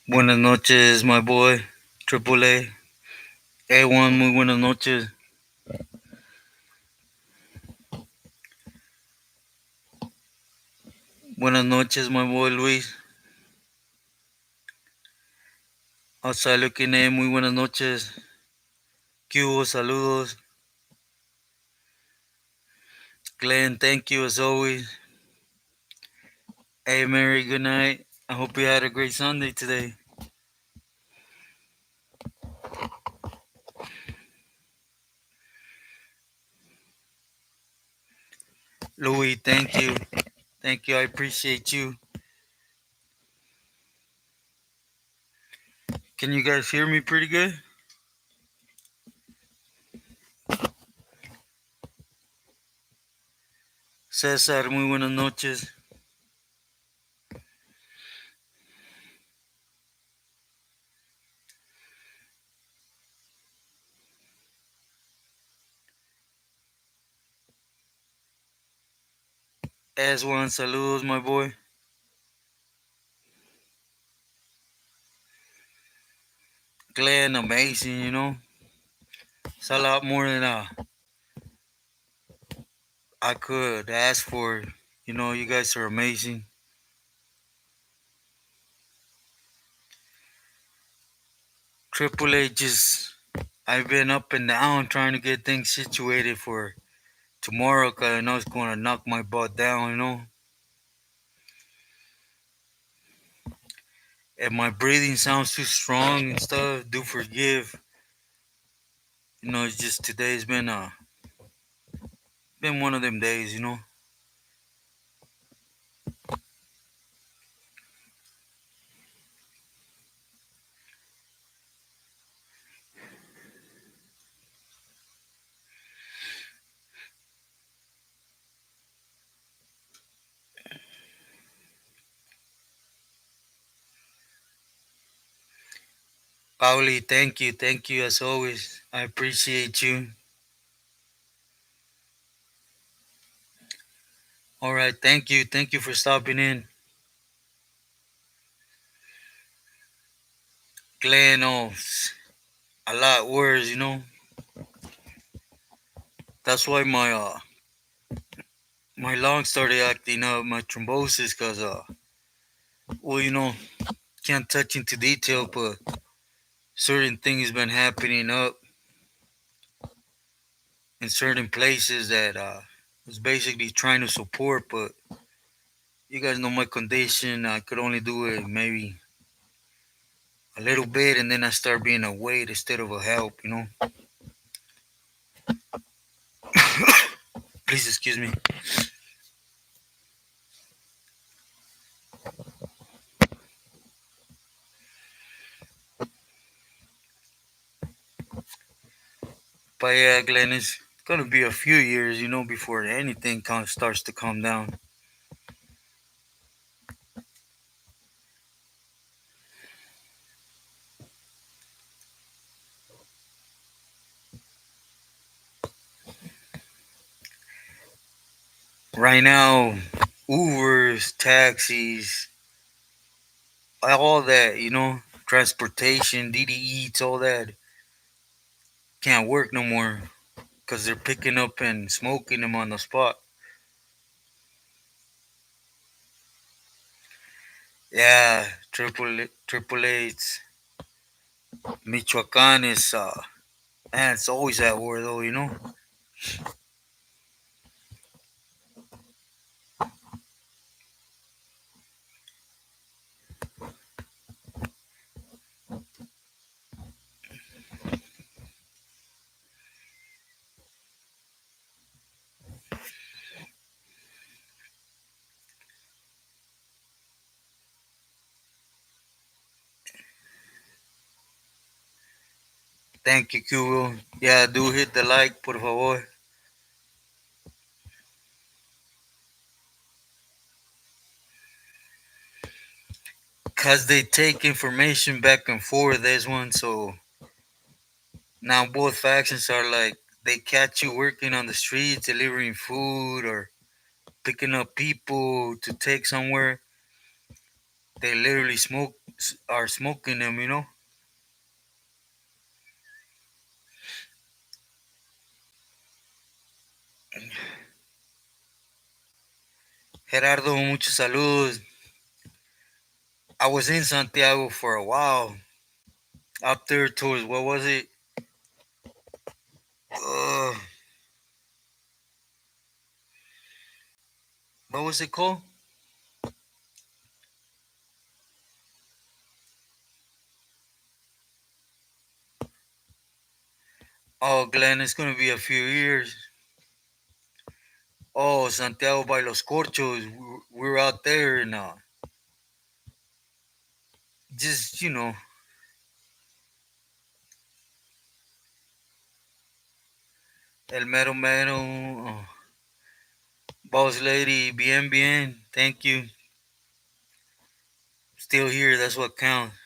Buenas noches, my boy. Triple A. A1, muy buenas noches. Buenas noches, my boy Luis. Auxilio Kine, muy buenas noches. ¿Qué hubo? Saludos. Glenn, thank you as always. Hey, Mary, good night. I hope you had a great Sunday today. Louis, thank you. Thank you. I appreciate you. Can you guys hear me pretty good? César, muy buenas noches. S1, saludos, my boy. Glenn, amazing, It's a lot more than I could ask for. You guys are amazing. Triple A just, I've been up and down trying to get things situated for tomorrow because I know it's going to knock my butt down. If my breathing sounds too strong and stuff, do forgive. It's just today's been one of them days. Pauli, thank you as always. I appreciate you. All right, thank you for stopping in. Glenn, a lot worse. That's why my lungs started acting up, my thrombosis, cause well, can't touch into detail, but certain things been happening up in certain places that was basically trying to support, but you guys know my condition. I could only do it maybe a little bit, and then I start being a weight instead of a help. Please excuse me. But yeah, Glenn, it's gonna be a few years, before anything starts to calm down. Right now, Ubers, taxis, all that, transportation, DD Eats, all that can't work no more because they're picking up and smoking them on the spot. Yeah, triple Eight, Michoacan is man, it's always at war though. Thank you, Cubo. Yeah, do hit the like, por favor. Cause they take information back and forth. There's one, so now both factions are like they catch you working on the streets, delivering food or picking up people to take somewhere. They literally are smoking them, Gerardo, muchos saludos. I was in Santiago for a while. Up there towards, what was it? Uh, what was it called? Oh, Glenn, it's going to be a few years. Oh, Santiago by Los Corchos. We're out there and just, El Mero Mero, Boss Lady, bien, bien. Thank you. Still here. That's what counts.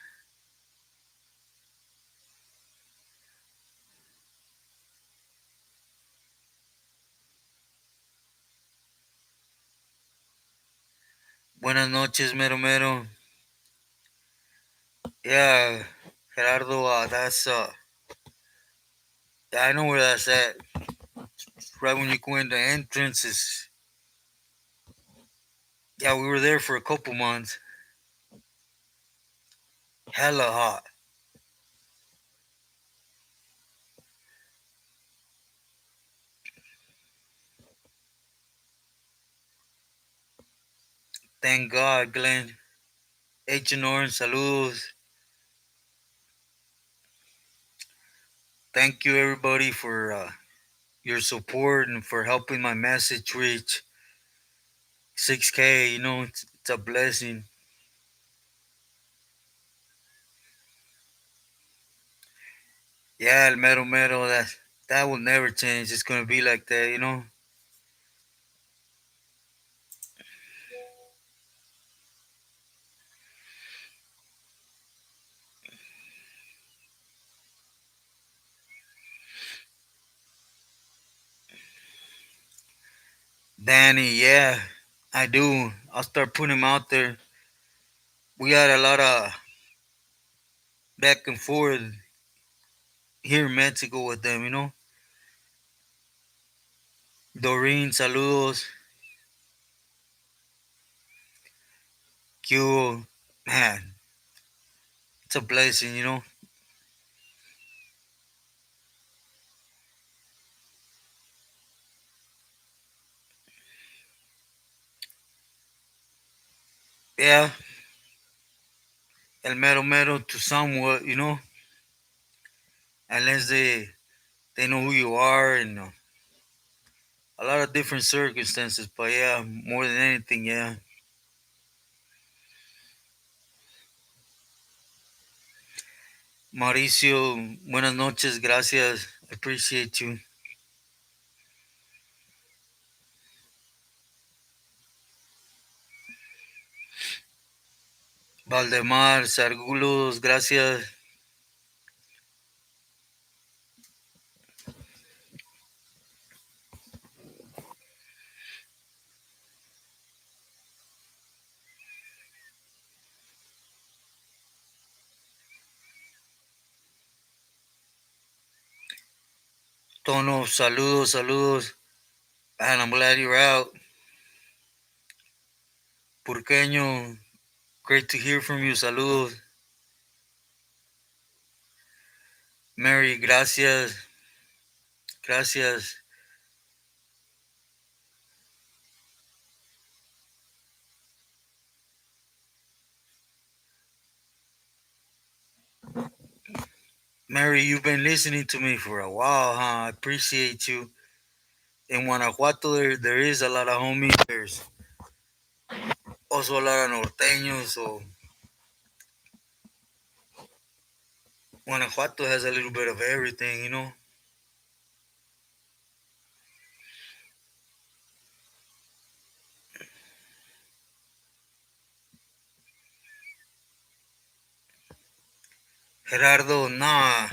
Buenas noches, Mero Mero. Yeah, Gerardo, yeah, I know where that's at. Right when you go in the entrance is, yeah, we were there for a couple months. Hella hot. Thank God, Glenn. H and Orange, saludos. Thank you, everybody, for your support and for helping my message reach 6K. It's a blessing. Yeah, el mero mero, that will never change. It's gonna be like that. Danny, yeah, I do. I'll start putting him out there. We had a lot of back and forth here in Mexico with them. Doreen, saludos. Q, man, it's a blessing. Yeah, el mero mero to somewhat, unless they know who you are and a lot of different circumstances. But yeah, more than anything, yeah. Mauricio, buenas noches, gracias. I appreciate you. Valdemar, Sargulos, gracias. Tono, saludos, saludos. And I'm glad you're out. Purqueño, great to hear from you, saludos. Mary, gracias, gracias. Mary, you've been listening to me for a while, huh? I appreciate you. In Guanajuato, there is a lot of homies. There's also a lot of norteños, so Guanajuato has a little bit of everything. Gerardo, nah,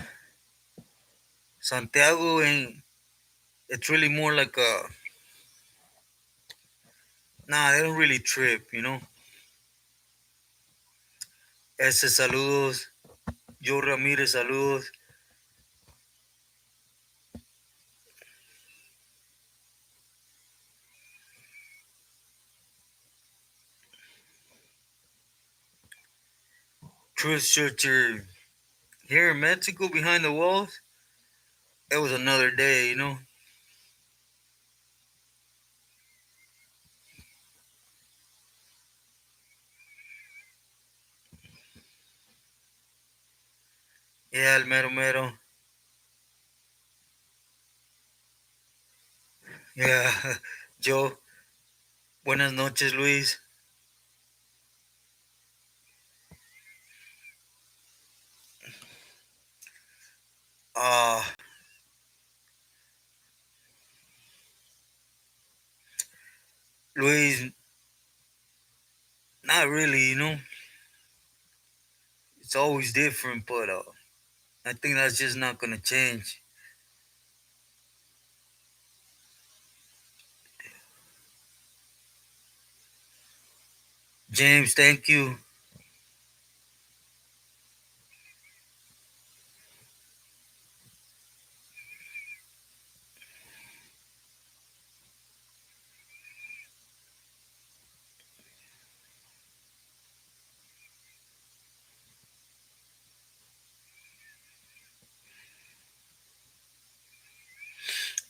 Santiago ain't. It's really more like nah, they don't really trip. Ese saludos. Joe Ramírez, saludos. Truth Searcher here in Mexico behind the walls. It was another day, you know. Yeah, el mero mero. Yeah, Joe. Buenas noches, Luis. Uh, Luis, not really, you know. It's always different, but I think that's just not gonna change. James, thank you.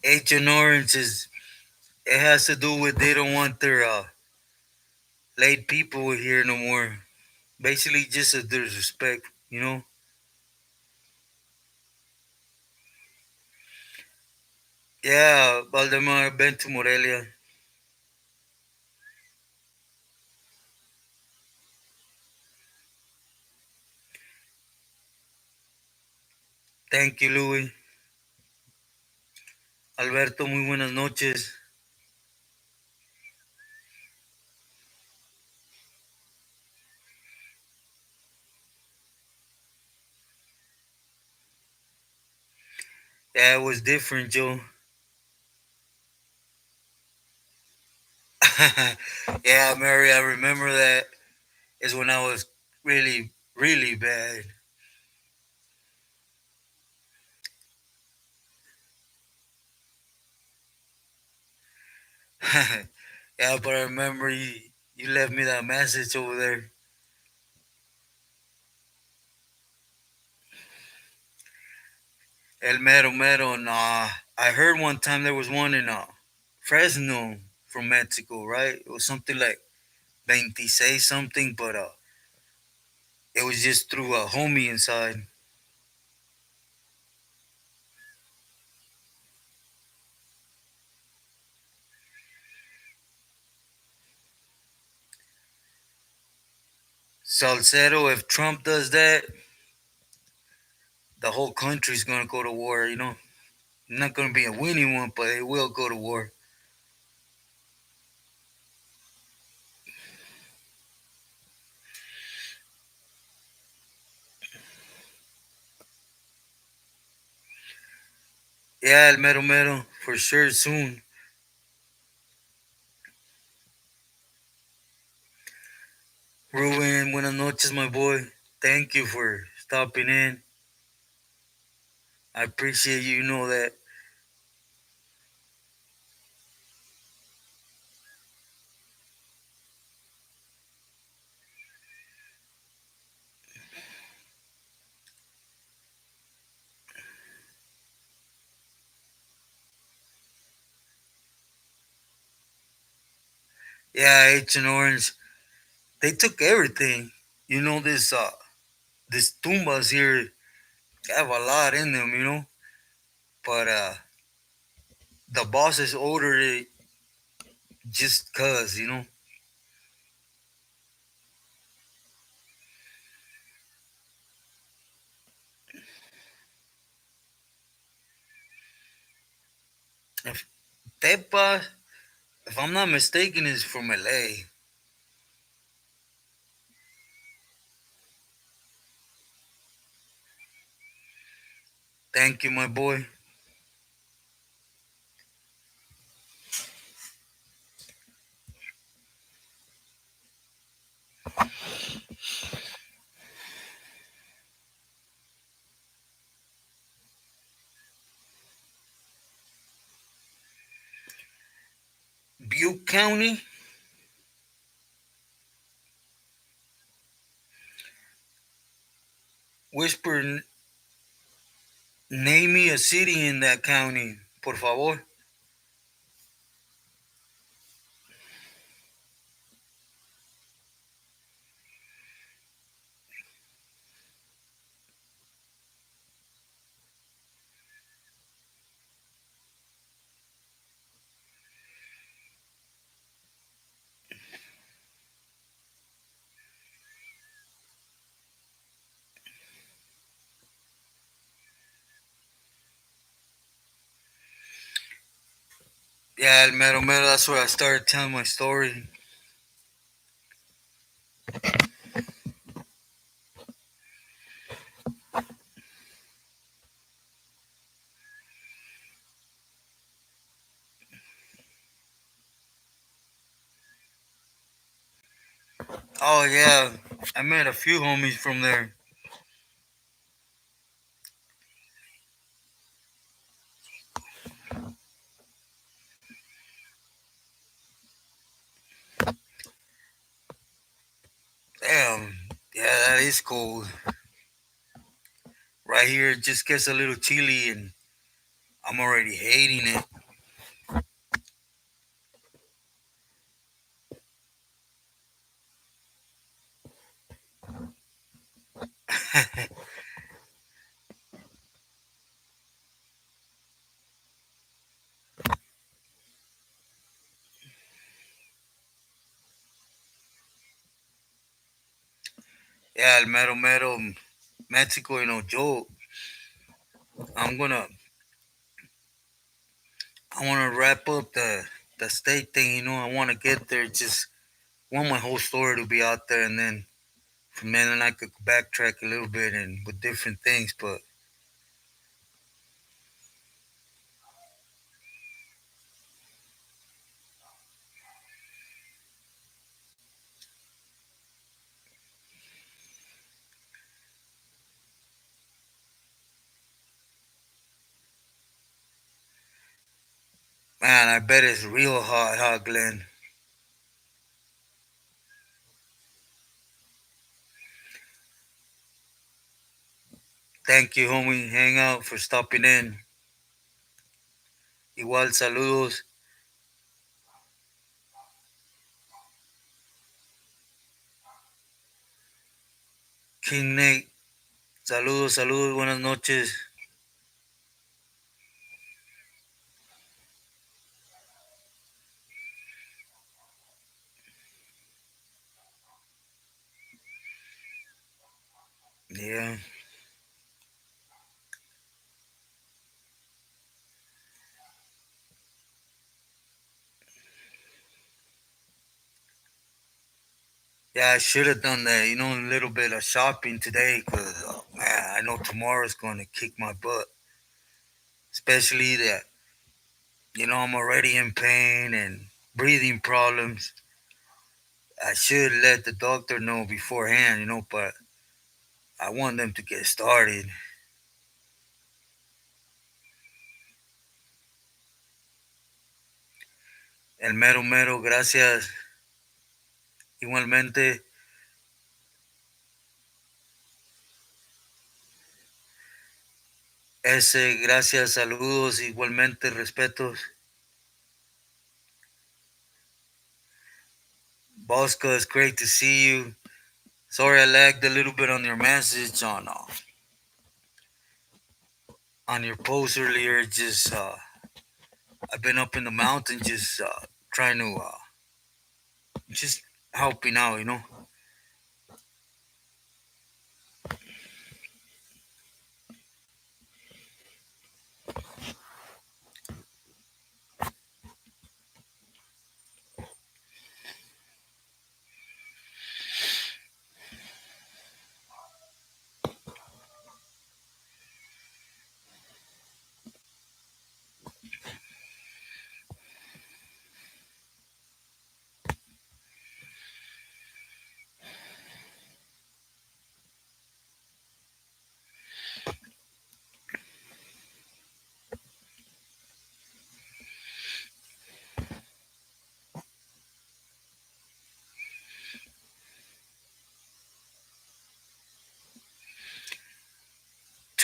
Agent Orange is. It has to do with they don't want their late people here no more. Basically, just a disrespect, you know. Yeah, Valdemar, been to Morelia. Thank you, Louis. Alberto, muy buenas noches. Yeah, it was different, Joe. Yeah, Mary, I remember that is when I was really, really bad. Yeah, but I remember you left me that message over there. El Mero Mero, nah. I heard one time there was one in Fresno from Mexico, right? It was something like 26 something, but it was just through a homie inside. Salcedo, if Trump does that, the whole country's gonna go to war, you know? Not gonna be a winning one, but it will go to war. Yeah, el mero mero, for sure soon. Ruben, buenas noches, my boy. Thank you for stopping in. I appreciate you, you know that. Yeah, H and Orange, they took everything. You know, this tumbas here have a lot in them, you know? But the bosses ordered it just cause, you know? If Tepa, if I'm not mistaken, is from LA. Thank you, my boy. You County. Whisper, name me a city in that county, por favor. Yeah, El Mero Mero, that's where I started telling my story. Oh, yeah, I met a few homies from there. Damn, yeah, that is cold. Right here, it just gets a little chilly, and I'm already hating it. Yeah, El Mero Mero, Mexico, Joe, I'm gonna, I wanna wrap up the state thing, I wanna get there, just want my whole story to be out there, and then from then on I could backtrack a little bit and with different things, but man, I bet it's real hot, huh, Glenn? Thank you, homie, hang out for stopping in. Igual, saludos. King Nate, saludos, saludos, buenas noches. Yeah, yeah, I should have done that, a little bit of shopping today, because, man, I know tomorrow's going to kick my butt. Especially that, I'm already in pain and breathing problems. I should let the doctor know beforehand, but I want them to get started. El mero mero, gracias. Igualmente, ese, gracias, saludos, igualmente, respetos. Bosco, it's great to see you. Sorry I lagged a little bit on your message on your post earlier. Just I've been up in the mountain, just trying to just helping out.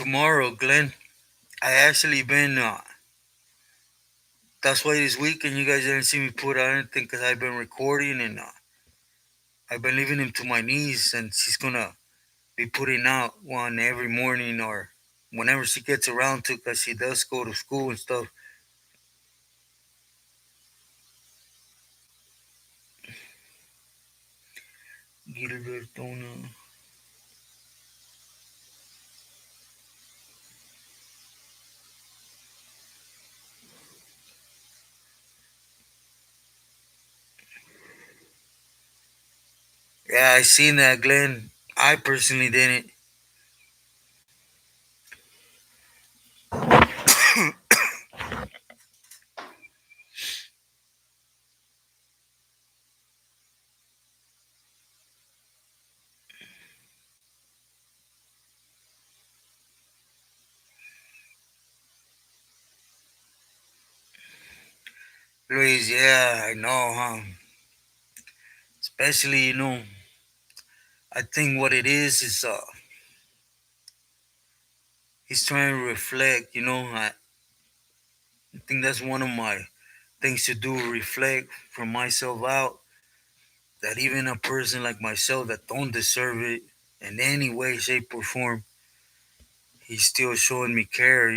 tomorrow, Glenn. I actually been. That's why this weekend you guys didn't see me put out anything because I've been recording and I've been leaving him to my niece, and she's gonna be putting out one every morning or whenever she gets around to, because she does go to school and stuff. Gilbertona. Yeah, I seen that, Glenn. I personally didn't. Luis, yeah, I know, huh? Especially, I think what it is he's trying to reflect. I think that's one of my things to do, reflect from myself out. That even a person like myself that don't deserve it in any way, shape, or form, he's still showing me care.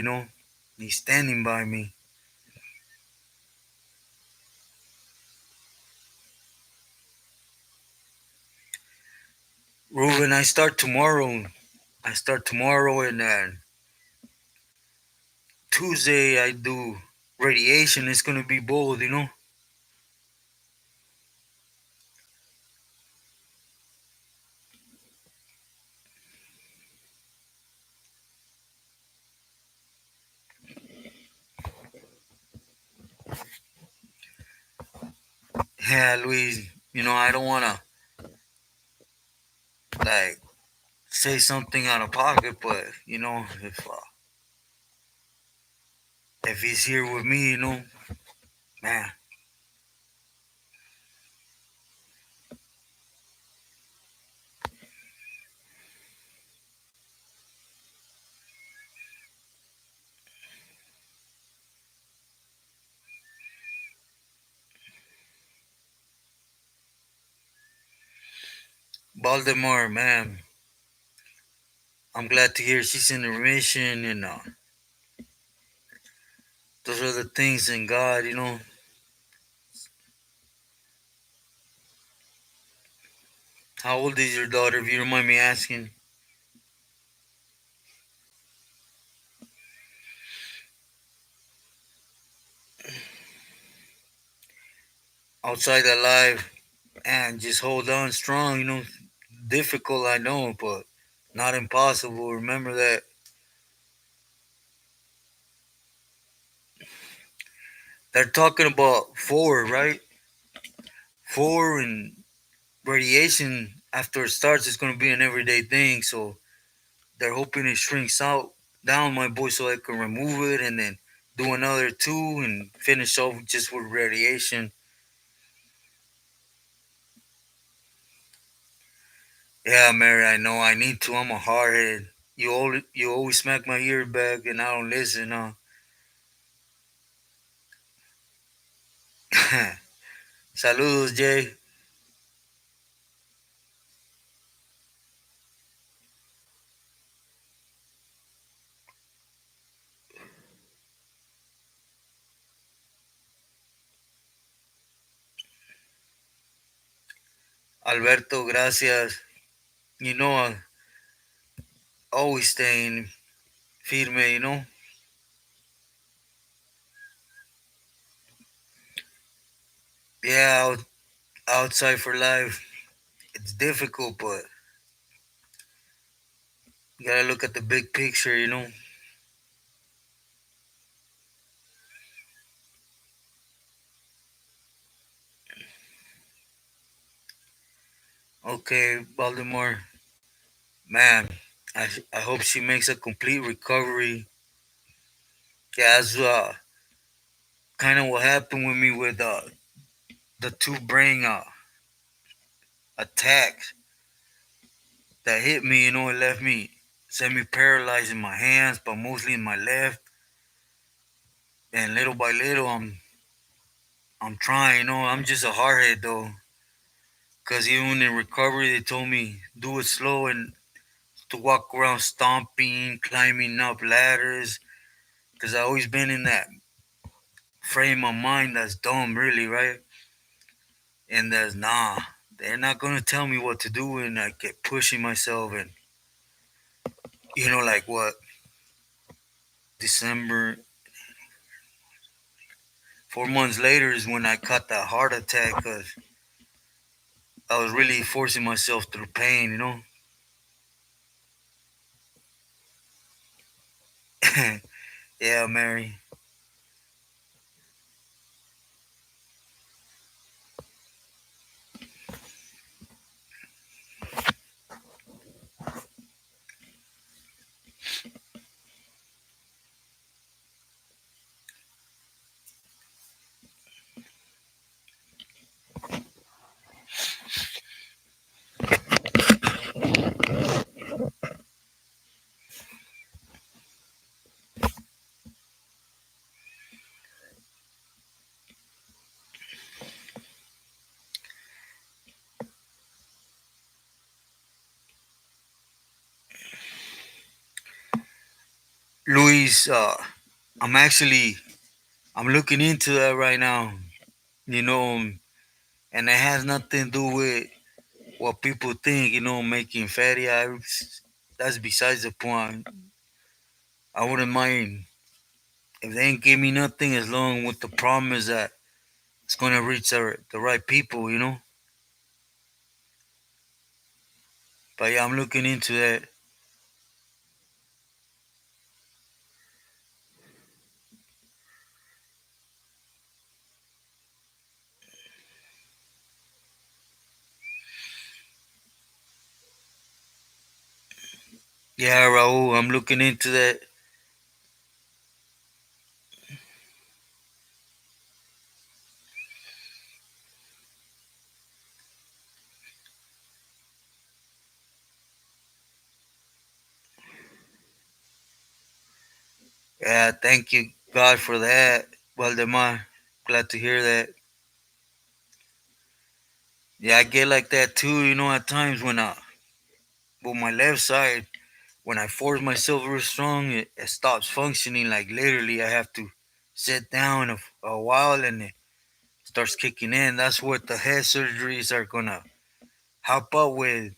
He's standing by me. Ruben, I start tomorrow. And Tuesday I do radiation. It's gonna be bold. Yeah, Luis. I don't wanna like say something out of pocket, but if he's here with me, man, Baltimore, man, I'm glad to hear she's in remission, and those are the things in God. How old is your daughter, if you don't mind me asking? Outside alive, and just hold on strong. Difficult, I know, but not impossible. Remember that. They're talking about four, right? Four and radiation after it starts is going to be an everyday thing. So they're hoping it shrinks out down, my boy, so I can remove it and then do another two and finish off just with radiation. Yeah, Mary, I know I need to. I'm a hardhead. You always smack my ear back and I don't listen, huh? Saludos, Jay. Alberto, gracias. Always staying firme. Yeah, outside for life. It's difficult, but you gotta look at the big picture. Okay, Baltimore, man, I hope she makes a complete recovery. Yeah, that's kind of what happened with me with the two brain attacks that hit me. It left me semi paralyzed in my hands, but mostly in my left. And little by little, I'm trying. I'm just a hardhead though. Cause even in recovery, they told me do it slow and to walk around stomping, climbing up ladders. Cause I always been in that frame of mind that's dumb, really, right? And that's nah. They're not gonna tell me what to do, and I get pushing myself. And like what December, 4 months later is when I caught that heart attack because I was really forcing myself through pain. Yeah, Mary. Luis, I'm looking into that right now. You know, and it has nothing to do with what people think. Making fatty abs. That's besides the point. I wouldn't mind if they ain't give me nothing as long with the promise that it's gonna reach the right people. But yeah, I'm looking into that. Yeah, Raul, I'm looking into that. Yeah, thank you God for that, Waldemar. Glad to hear that. Yeah, I get like that too. At times when with my left side, when I force myself real strong, it stops functioning. Like literally, I have to sit down a while and it starts kicking in. That's what the head surgeries are gonna help out with.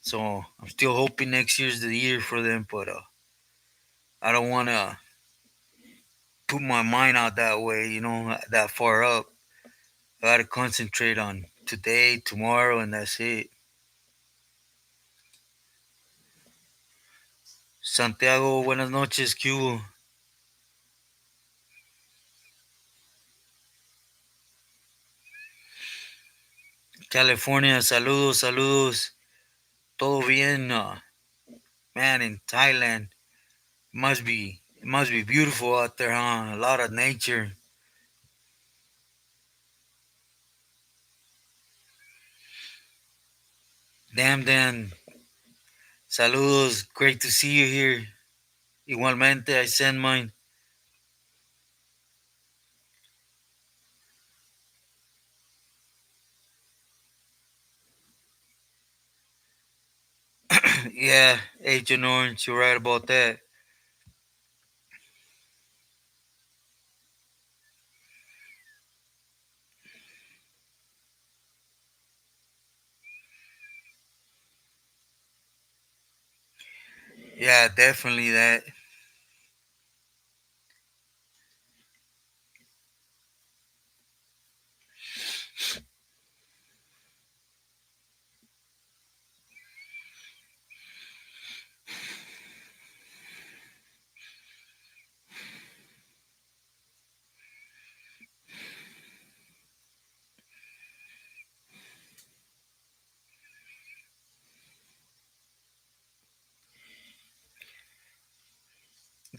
So I'm still hoping next year's the year for them, but I don't want to put my mind out that way. That far up. I gotta concentrate on today, tomorrow, and that's it. Santiago, buenas noches, ¿qué hubo? California, saludos, saludos. Todo bien, man, in Thailand. It must be beautiful out there, huh? A lot of nature. Damn, damn. Saludos, great to see you here. Igualmente, I send mine. Yeah, Agent Orange, you're right about that. Yeah, definitely that.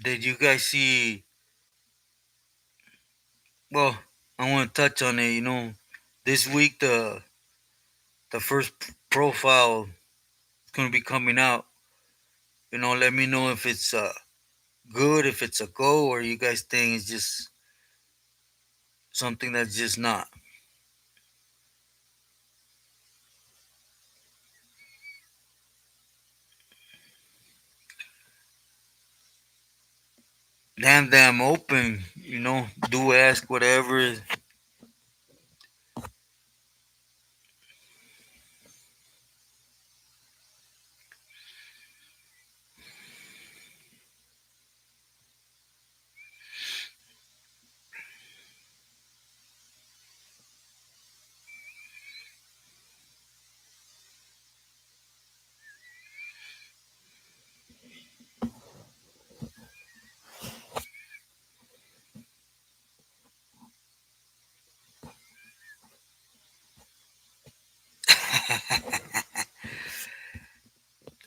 Did you guys see? Well, I want to touch on it. This week the first profile is going to be coming out. Let me know if it's good, if it's a go, or you guys think it's just something that's just not. Damn open, do ask whatever.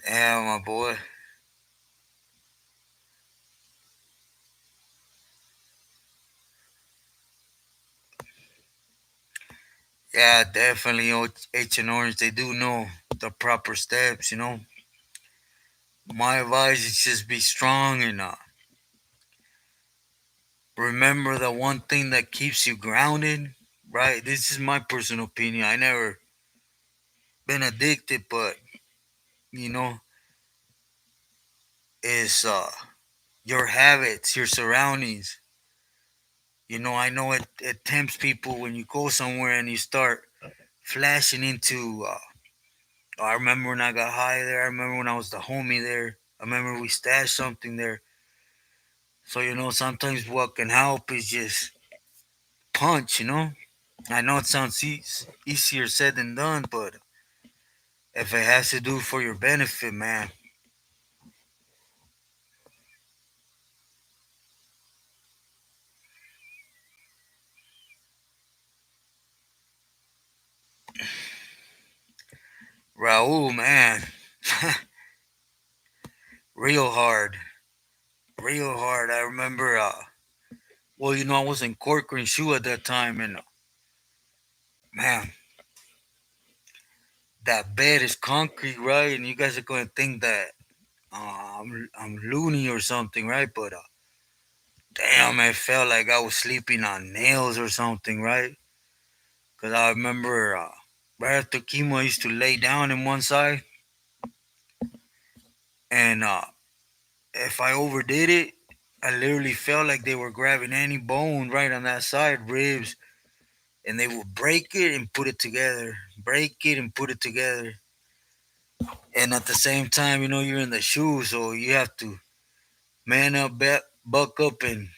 Damn, my boy. Yeah, definitely. H and Orange, they do know the proper steps. My advice is just be strong and remember the one thing that keeps you grounded. Right. This is my personal opinion. I never been addicted, but you know, is your habits, your surroundings. I know it tempts people when you go somewhere and you start flashing into. I remember when I got high there. I remember when I was the homie there. I remember we stashed something there. So sometimes what can help is just punch. I know it sounds easier said than done, but if it has to do for your benefit, man. Raul, man, real hard, real hard. I remember. Well, I was in Corcoran Shoe at that time, and man, that bed is concrete, right? And you guys are going to think that I'm loony or something, right? But damn, it felt like I was sleeping on nails or something, right? Because I remember right after chemo, I used to lay down in one side, and if I overdid it, I literally felt like they were grabbing any bone right on that side, ribs, and they would break it and put it together, break it and put it together. And at the same time, you're in the shoe, so you have to man up, buck up, and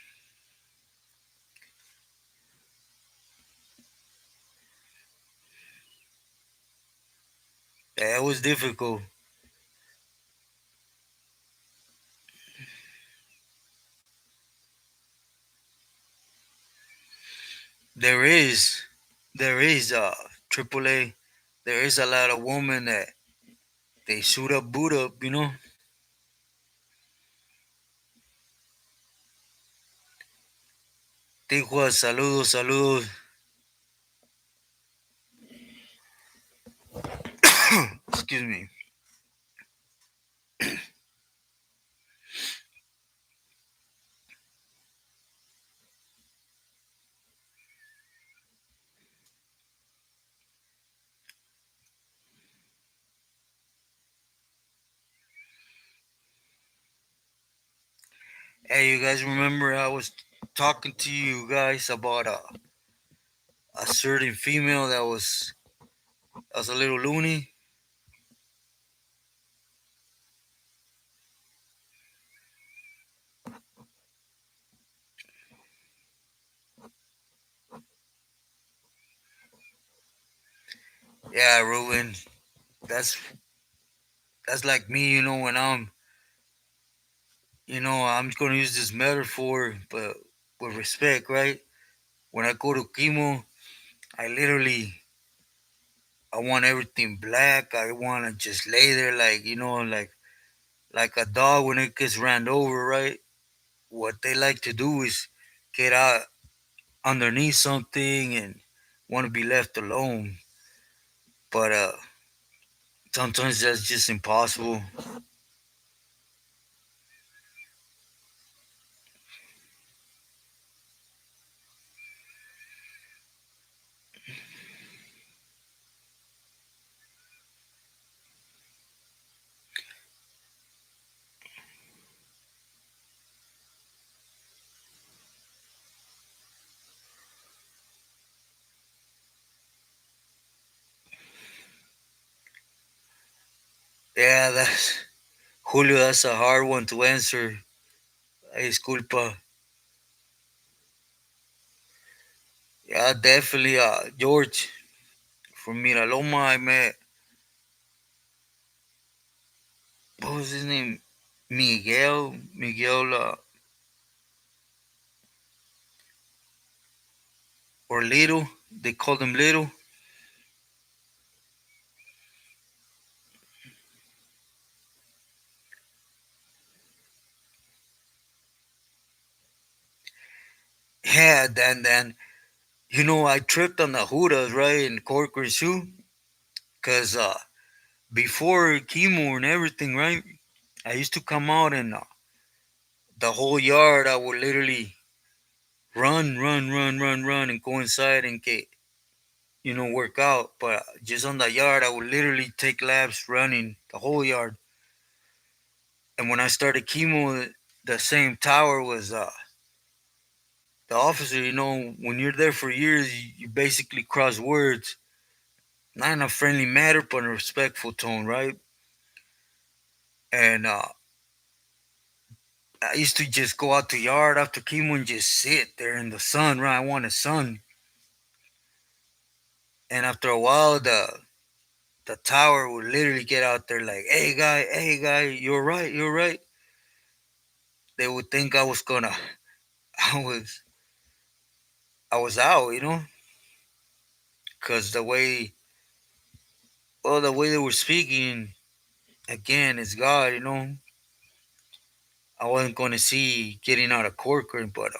that was difficult. There is, there is AAA. There is a lot of women that they shoot up, boot up. Tijuas, saludos, saludos. Excuse me. Hey, you guys remember I was talking to you guys about a certain female that was a little loony? Yeah, Ruben. That's that's like me, when I'm gonna use this metaphor, but with respect, right? When I go to chemo, I literally I want everything black. I want to just lay there like a dog when it gets ran over, right? What they like to do is get out underneath something and want to be left alone. But sometimes that's just impossible. Yeah, that's Julio. That's a hard one to answer. Disculpa. Yeah, definitely. George from Miraloma. I met. What was his name? Miguel. Miguel or Little. They called him Little. Yeah, then I tripped on the Hudas right in Corcoran Shoe, cause before chemo and everything, right? I used to come out and the whole yard I would literally run, and go inside and get work out. But just on the yard, I would literally take laps running the whole yard. And when I started chemo, the same tower was the officer. When you're there for years, you basically cross words, not in a friendly manner, but in a respectful tone, right? And I used to just go out the yard after chemo and just sit there in the sun, right? I wanted sun. And after a while, the tower would literally get out there like, hey guy, you're right, you're right. They would think I was gonna, I was, I was out, because the way they were speaking, again, it's God, I wasn't gonna see getting out of Corcoran, but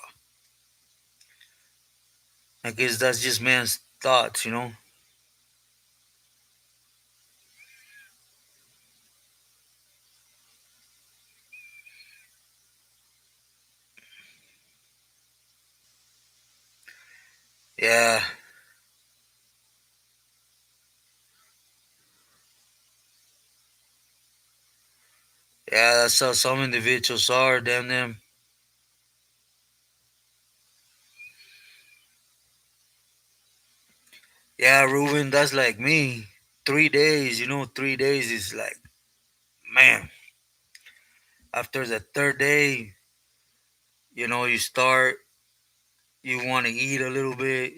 I guess that's just man's thoughts. Yeah, yeah, that's how some individuals are, damn them. Yeah, Ruben, that's like me. 3 days, 3 days is like, man, after the third day, you start, you want to eat a little bit,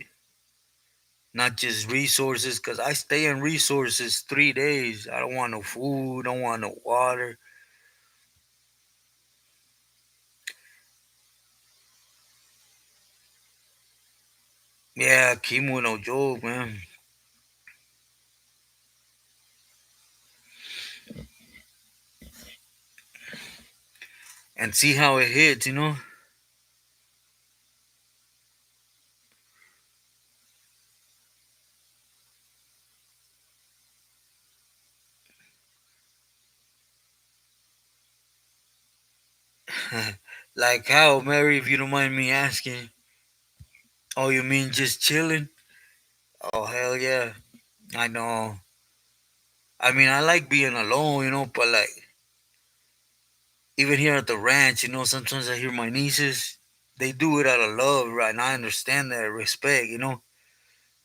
not just resources, because I stay in resources 3 days. I don't want no food, don't want no water. Yeah, chemo, no joke, man. And see how it hits. Like how, Mary, if you don't mind me asking. Oh, you mean just chilling? Oh, hell yeah. I know. I mean, I like being alone, but like, even here at the ranch, sometimes I hear my nieces, they do it out of love, right? And I understand that, respect.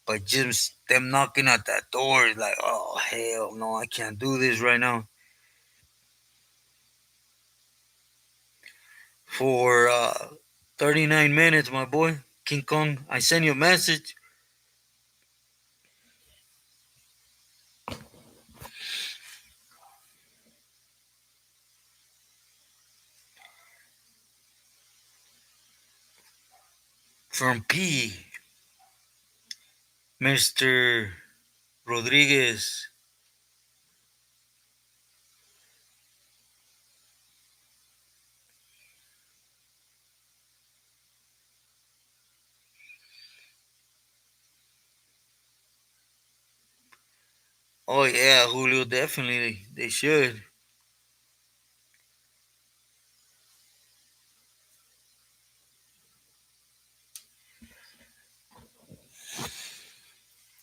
But just them knocking at that door is like, oh, hell no, I can't do this right now. For 39 minutes, my boy, King Kong, I sent you a message from Mr. Rodriguez. Oh, yeah, Julio, definitely, they should.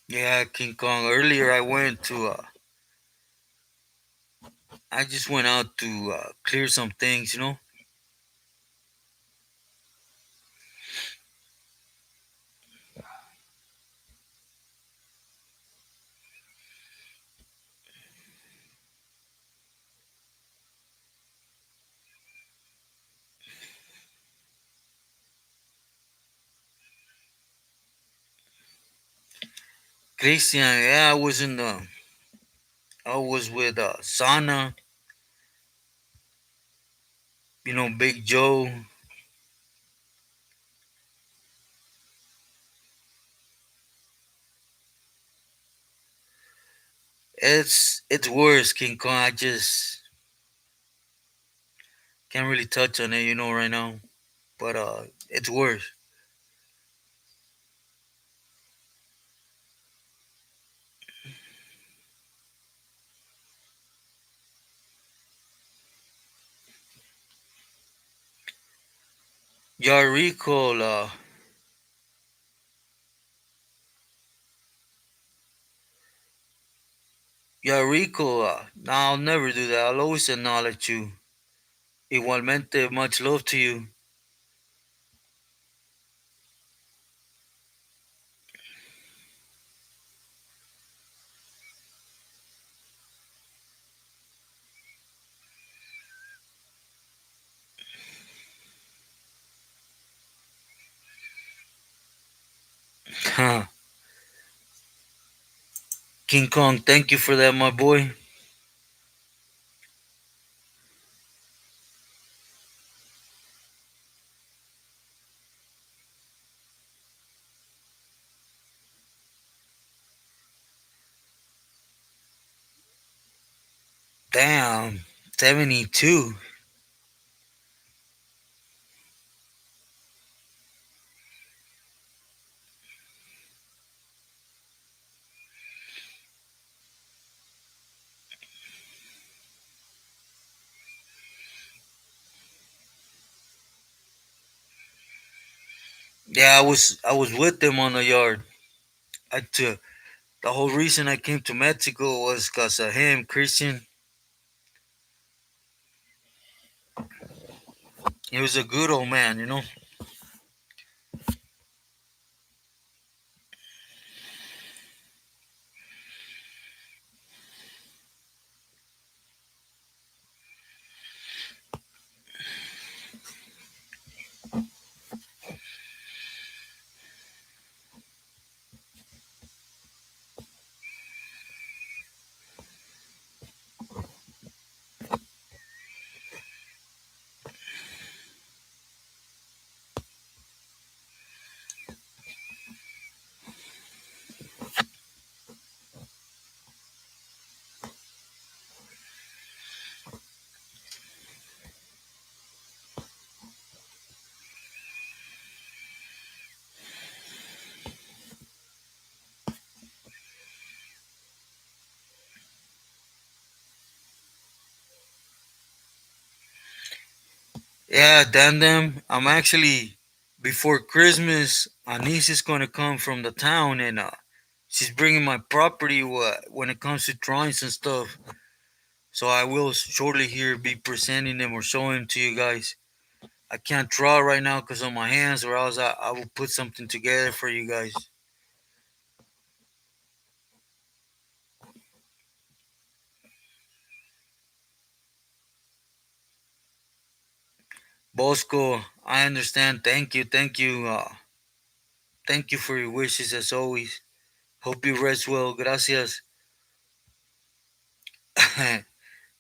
Yeah, King Kong. Earlier, I just went out to clear some things. Christian, yeah, I was with Sana, Big Joe. It's worse, King Kong. I just can't really touch on it, right now. But it's worse. Yarico, Yarico. No, I'll never do that. I'll always acknowledge you. Igualmente, much love to you. King Kong, thank you for that, my boy. Damn, 72. Yeah, I was with them on the yard. The whole reason I came to Mexico was because of him, Christian. He was a good old man. Yeah, damn them. I'm actually before Christmas. A niece is gonna come from the town, and she's bringing my property. When it comes to drawings and stuff, so I will shortly here be presenting them or showing them to you guys. I can't draw right now because of my hands, or else I will put something together for you guys. Bosco, I understand. Thank you, thank you for your wishes as always. Hope you rest well. Gracias.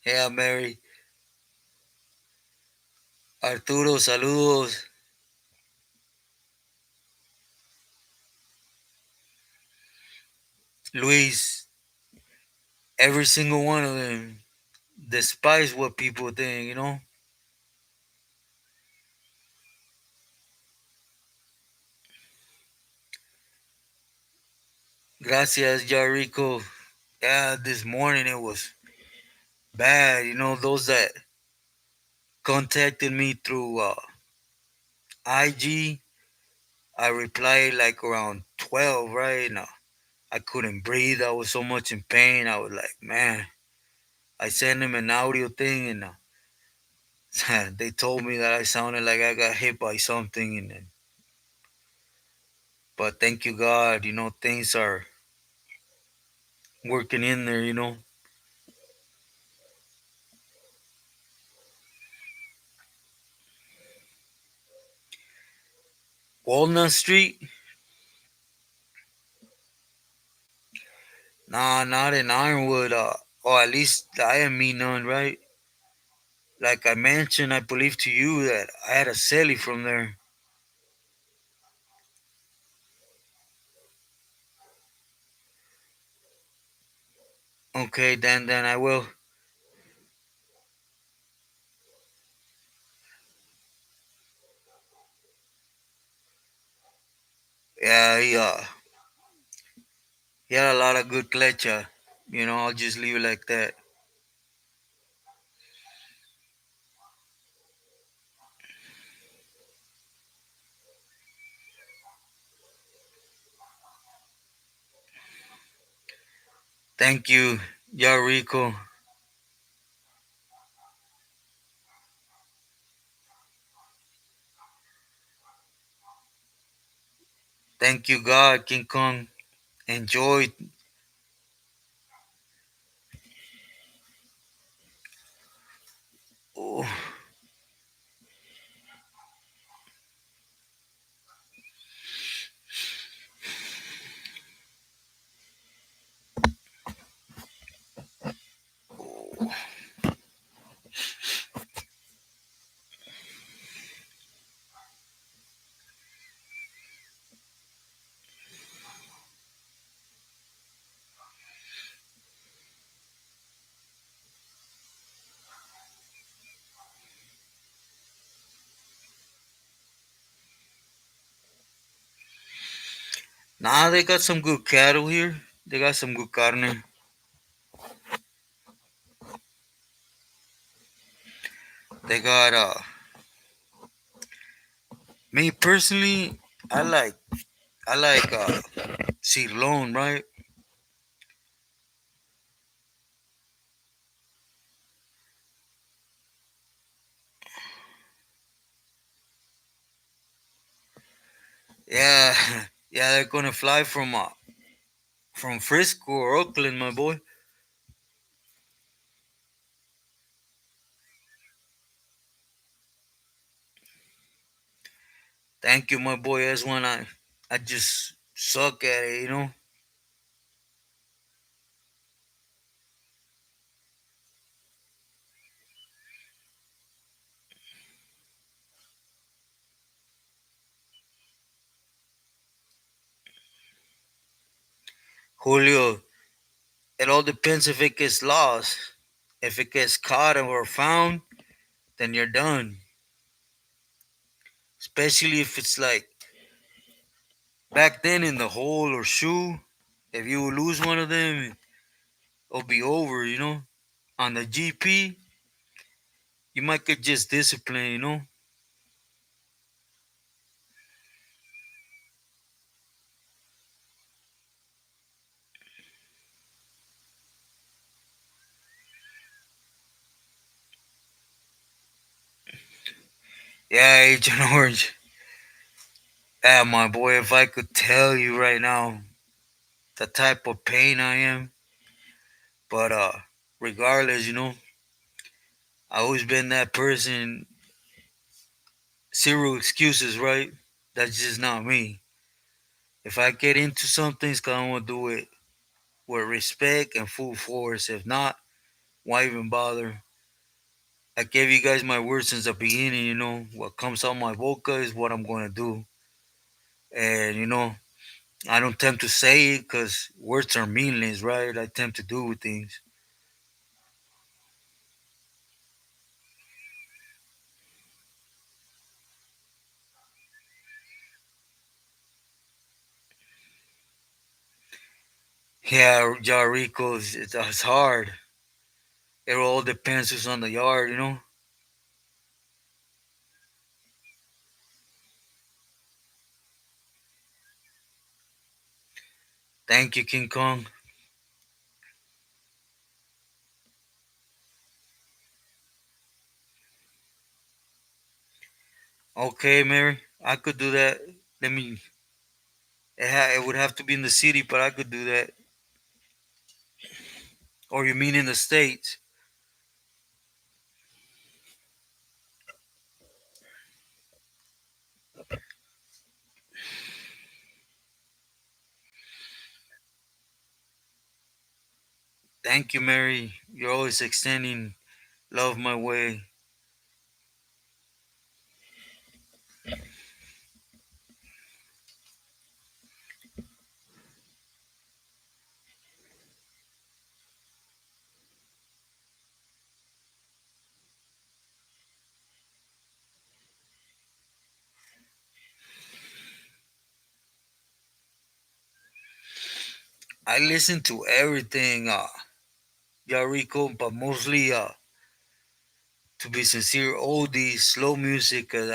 Yeah, Mary. Arturo, saludos. Luis, every single one of them despise what people think. Gracias, Jarico. Yeah, this morning it was bad. Those that contacted me through IG, I replied like around 12, right? Now I couldn't breathe. I was so much in pain. I was like, man. I sent them an audio thing, and they told me that I sounded like I got hit by something. But thank you, God. Things are working in there. Walnut Street. Nah, not in Ironwood. Or at least I didn't mean none, right? Like I mentioned, I believe to you that I had a celly from there. Okay, then I will. Yeah, he had a lot of good clecha. I'll just leave it like that. Thank you, Yarico. Thank you, God, King Kong. Enjoy. Oh, nah, they got some good cattle here. They got some good carne. They got me personally, I like sirloin, right? Yeah, yeah, they're gonna fly from Frisco or Oakland, my boy. Thank you, my boy. That's when I just suck at it. Julio, it all depends if it gets lost. If it gets caught or found, then you're done. Especially if it's like back then in the hole or shoe. If you lose one of them, it'll be over. On the GP, you might get just discipline. Yeah, Agent Orange. Yeah, my boy, if I could tell you right now the type of pain I am, but regardless, I always been that person. Zero excuses, right? That's just not me. If I get into something, it's 'cause I want to do it with respect and full force. If not, why even bother? I gave you guys my word since the beginning. What comes out my boca is what I'm going to do. And, I don't tend to say it because words are meaningless, right? I tend to do things. Yeah, Jarico, it's hard. It all depends who's on the yard. Thank you, King Kong. Okay, Mary, I could do that. Let me. It would have to be in the city, but I could do that. Or you mean in the states? Thank you, Mary. You're always extending love my way. I listen to everything, Yarico, but mostly, to be sincere, oldies, slow music, 'cause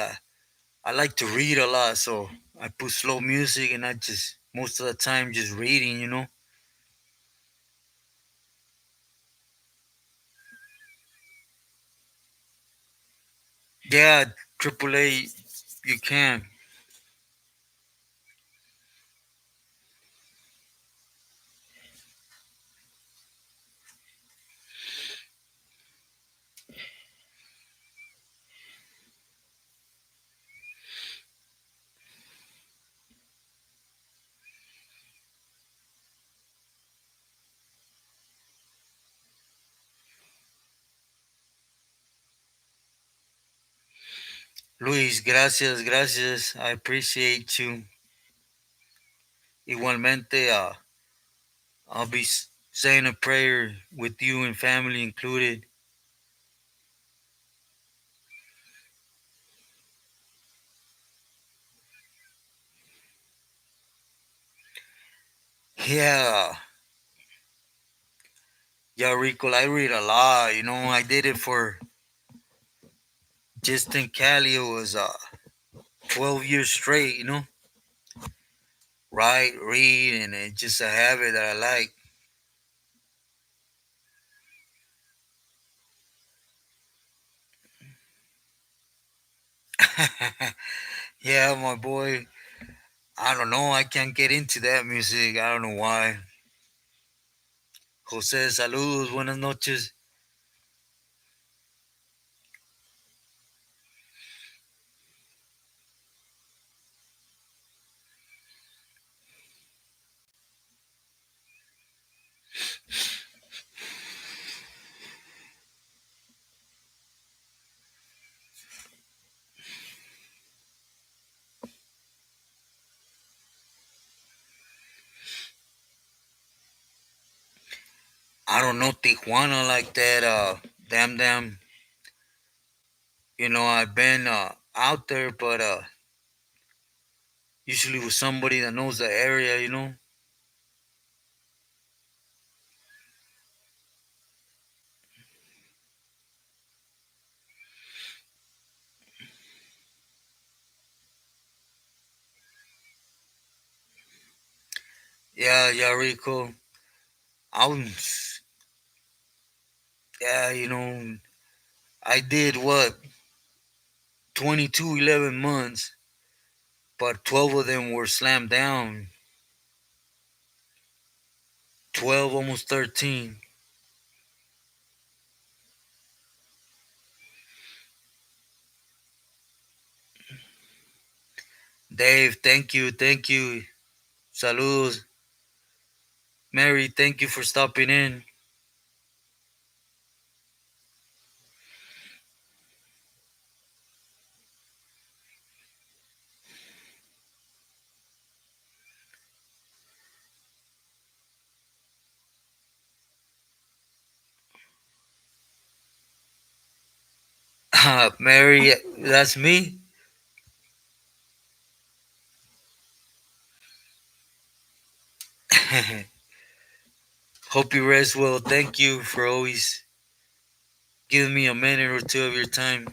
I like to read a lot, so I put slow music and I just, most of the time, just reading, you know? Yeah, AAA, you can. Luis, gracias, gracias. I appreciate you. Igualmente, I'll be saying a prayer with you and family included. Yeah, yeah, Rico, I read a lot. You know, I did it for just in Cali. It was 12 years straight. You know, write, read, and it's just a habit that I like. Yeah, my boy. I don't know. I can't get into that music. I don't know why. Jose, saludos, buenas noches. I don't know Tijuana like that. Damn, damn. You know, I've been out there, but usually with somebody that knows the area. You know. Yeah, yeah, Rico. I was, yeah, you know, I did what 22, 11 months, but 12 of them were slammed down. 12, almost 13. Dave, thank you, thank you. Saludos. Mary, thank you for stopping in. Mary, that's me. Hope you rest well. Thank you for always giving me a minute or two of your time.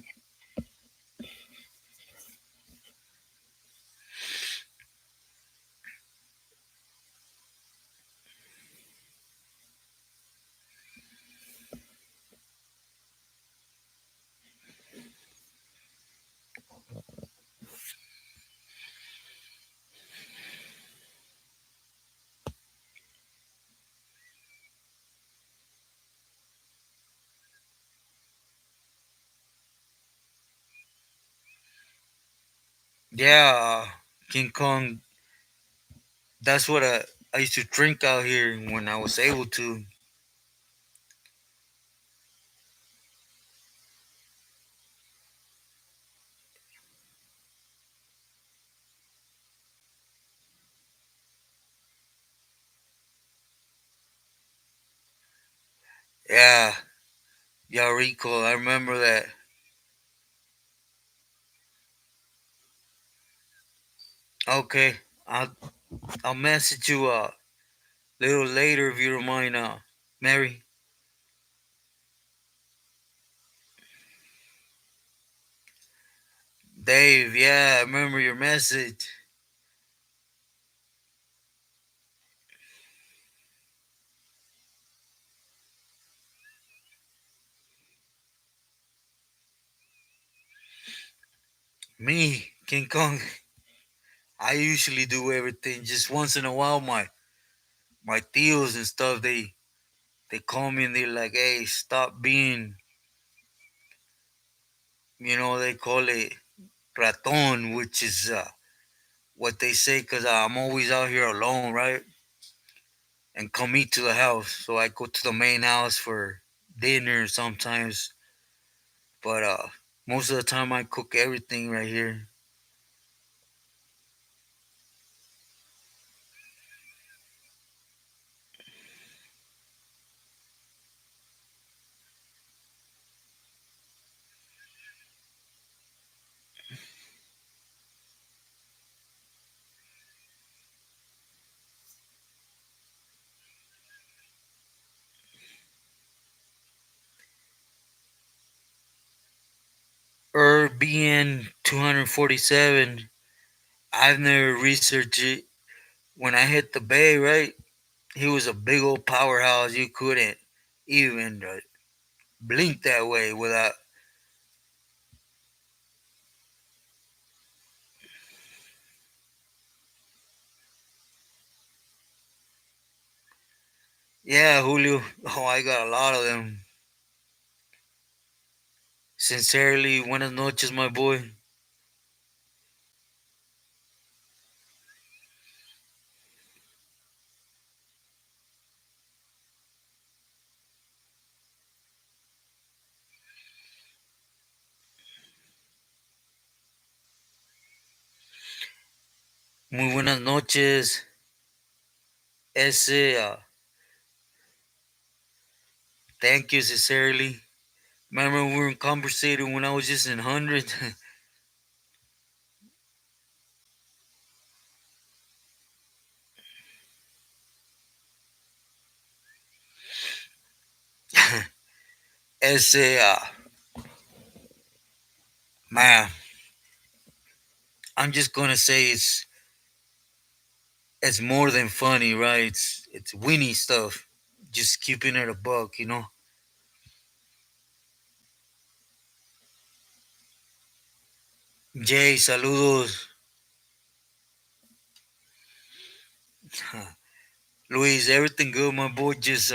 Yeah, King Kong, that's what I used to drink out here when I was able to. Yeah, yeah, Rico. I remember that. Okay, I'll message you a little later if you don't mind. Mary, Dave. Yeah, I remember your message. Me, King Kong. I usually do everything. Just once in a while, my tios and stuff, they call me and they're like, "Hey, stop being," they call it raton, which is what they say because I'm always out here alone, right? And come eat to the house. So I go to the main house for dinner sometimes, but most of the time I cook everything right here. BN 247. I've never researched it. When I hit the bay, right? He was a big old powerhouse. You couldn't even blink that way without. Yeah, Julio. Oh, I got a lot of them. Sincerely, buenas noches, my boy. Muy buenas noches. Ese, thank you, sincerely. Remember we were conversating when I was just in hundreds? Ese, man, I'm just gonna say it's more than funny, right? It's winny stuff. Just keeping it a buck. Jay, saludos. Luis, everything good, my boy? Just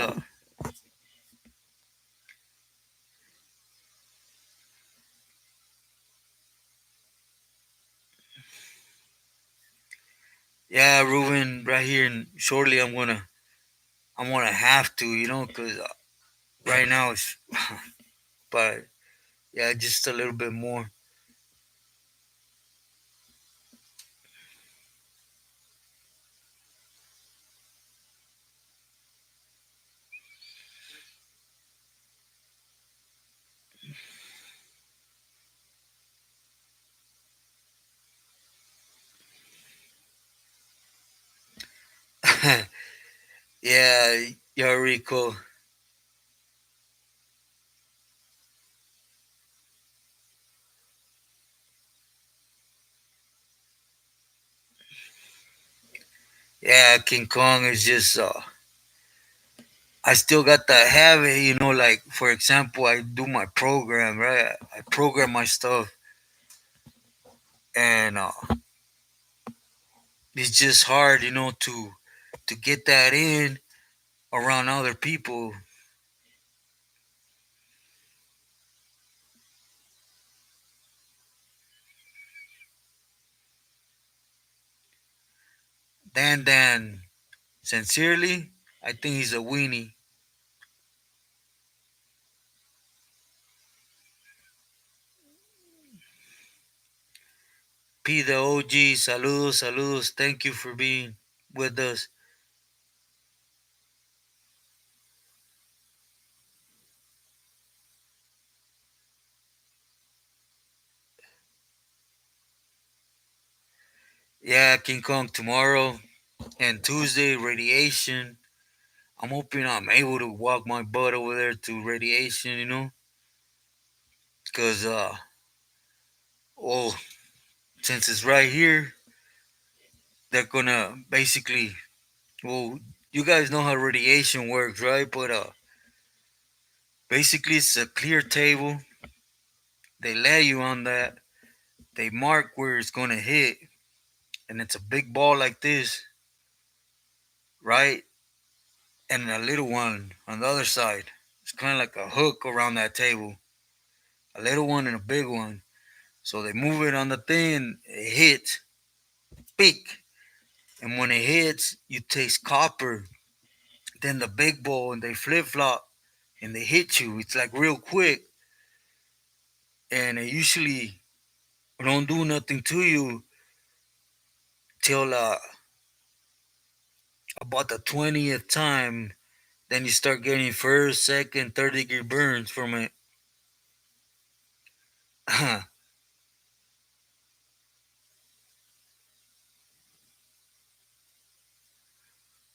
yeah, Ruben, right here, and shortly I'm gonna have to, because right now it's, but yeah, just a little bit more. Yeah, you're Rico. Yeah, King Kong is just. I still got that habit, like for example, I do my program, right? I program my stuff, and it's just hard, to get that in around other people. Dan, sincerely, I think he's a weenie. P the OG, saludos, saludos. Thank you for being with us. Yeah, King Kong tomorrow and Tuesday radiation. I'm hoping I'm able to walk my butt over there to radiation, because well, since it's right here, they're gonna basically, well, you guys know how radiation works, right? But basically, it's a clear table. They lay you on that. They mark where it's gonna hit, and it's a big ball like this, right? And a little one on the other side. It's kind of like a hook around that table. A little one and a big one. So they move it on the thing, it hits, peak. And when it hits, you taste copper. Then the big ball, and they flip flop and they hit you. It's like real quick. And it usually don't do nothing to you till about the 20th time. Then you start getting first, second, third-degree burns from it.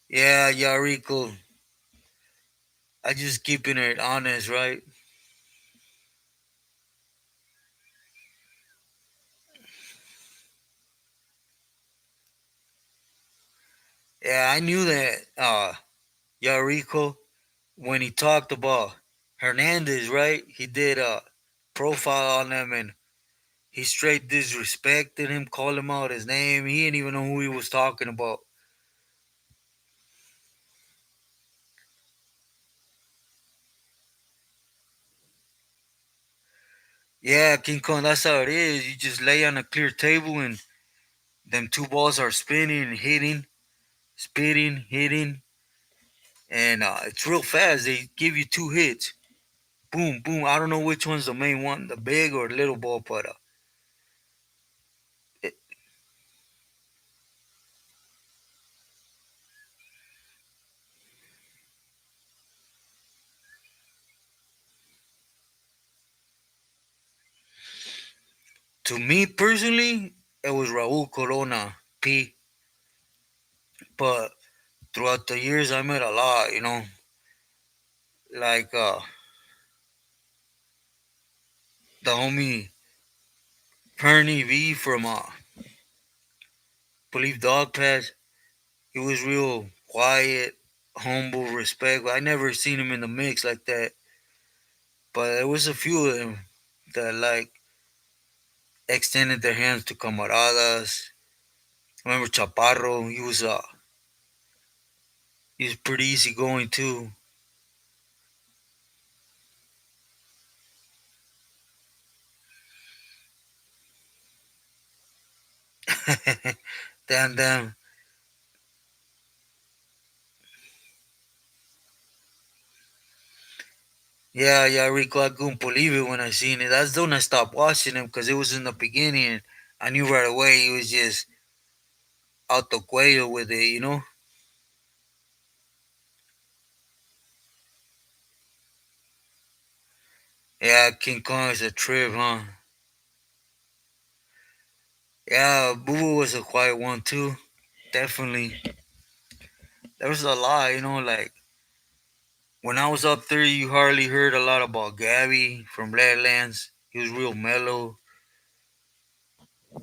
Yeah, Yarico. I just keeping it honest, right? Yeah, I knew that Yarico, when he talked about Hernandez, right? He did a profile on him and he straight disrespected him, called him out his name. He didn't even know who he was talking about. Yeah, King Kong, that's how it is. You just lay on a clear table and them two balls are spinning and hitting, spitting, hitting, and it's real fast. They give you two hits. Boom, boom. I don't know which one's the main one, the big or the little ball, but it, to me personally, it was Raul Corona P. But throughout the years, I met a lot, like the homie Perny V from Believe Dog Pass. He was real quiet, humble, respectful. I never seen him in the mix like that. But there was a few of them that like extended their hands to camaradas. I remember Chaparro. He was pretty easygoing too. Damn, damn. Yeah, yeah, Rico, I couldn't believe it when I seen it. That's when I stopped watching him because it was in the beginning. And I knew right away he was just out the cuello with it. Yeah, King Kong is a trip, huh? Yeah, Boo Boo was a quiet one too. Definitely. There was a lot, like when I was up there, you hardly heard a lot about Gabby from Badlands. He was real mellow.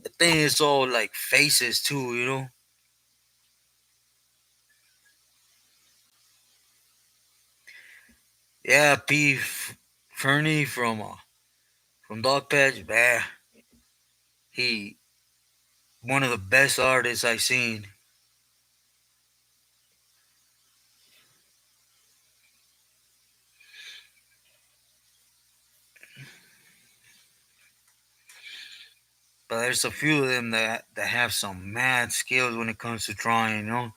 The thing is all like faces too. Yeah, Fernie from Dog Patch, he one of the best artists I seen. But there's a few of them that have some mad skills when it comes to drawing.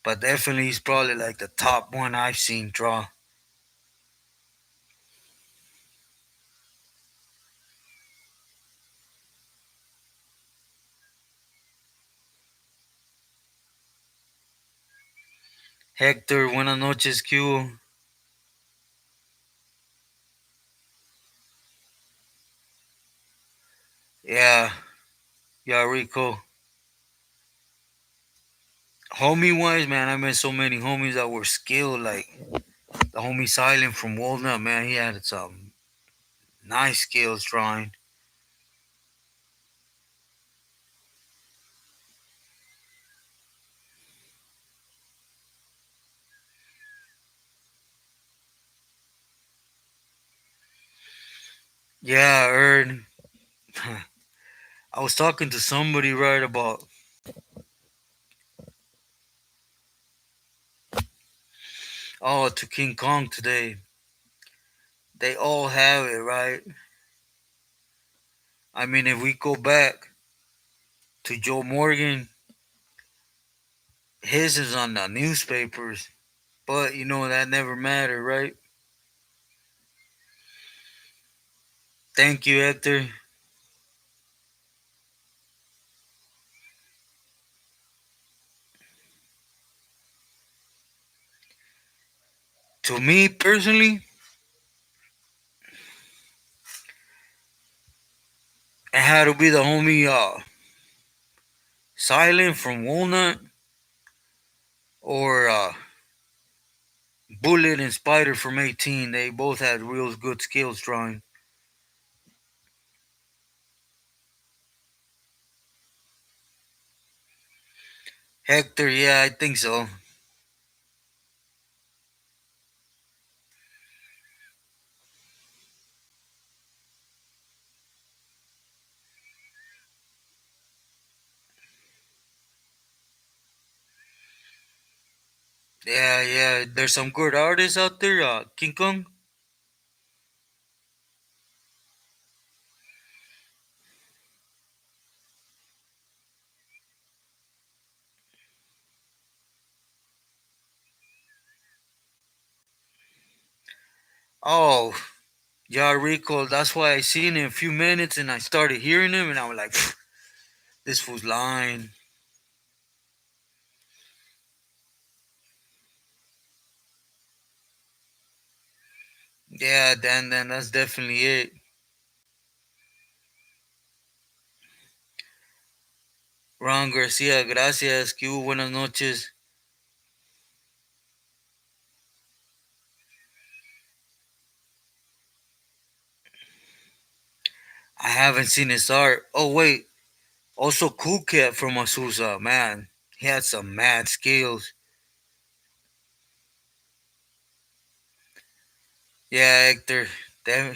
But definitely he's probably like the top one I've seen draw. Hector, buenas noches, Q. Yeah, yeah, Rico. Homie wise, man, I met so many homies that were skilled. Like the homie Silent from Walnut, man, he had some nice skills drawing. Yeah, I heard. I was talking to somebody right about to King Kong today. They all have it, right? I mean, if we go back to Joe Morgan, his is on the newspapers, but that never mattered, right? Thank you, Hector. To me personally, it had to be the homie Silent from Walnut or Bullet and Spider from 18. They both had real good skills drawing. Hector, yeah, I think so. Yeah, yeah. There's some good artists out there. King Kong. Oh, yeah, Rico. That's why I seen him a few minutes and I started hearing him and I was like, this fool's lying. Yeah, then that's definitely it. Ron Garcia, gracias. Que hubo, buenas noches. I haven't seen his art. Oh, wait. Also, Cool Cat from Azusa. Man, he had some mad skills. Yeah, Hector. That,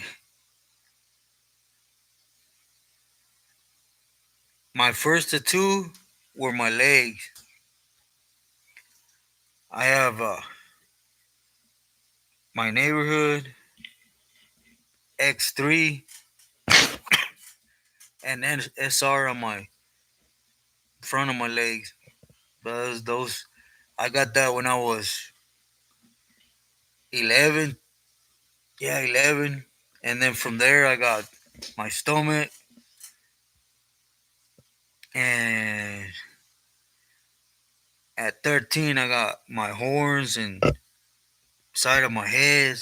my first tattoo were my legs. I have my neighborhood, X3, and then SR on my front of my legs. Those I got that when I was 11. Yeah, 11. And then from there, I got my stomach. And at 13, I got my horns and side of my head.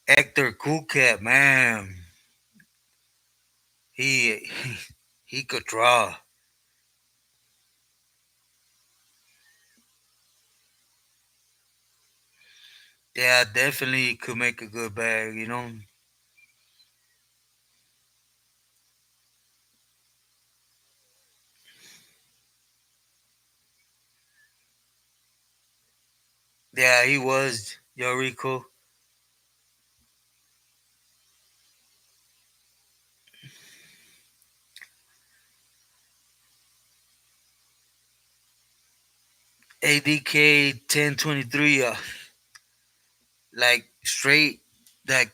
Hector Cool Cat, man, he he could draw. Yeah, definitely could make a good bag. Yeah, he was Yorico. ADK 1023, like straight that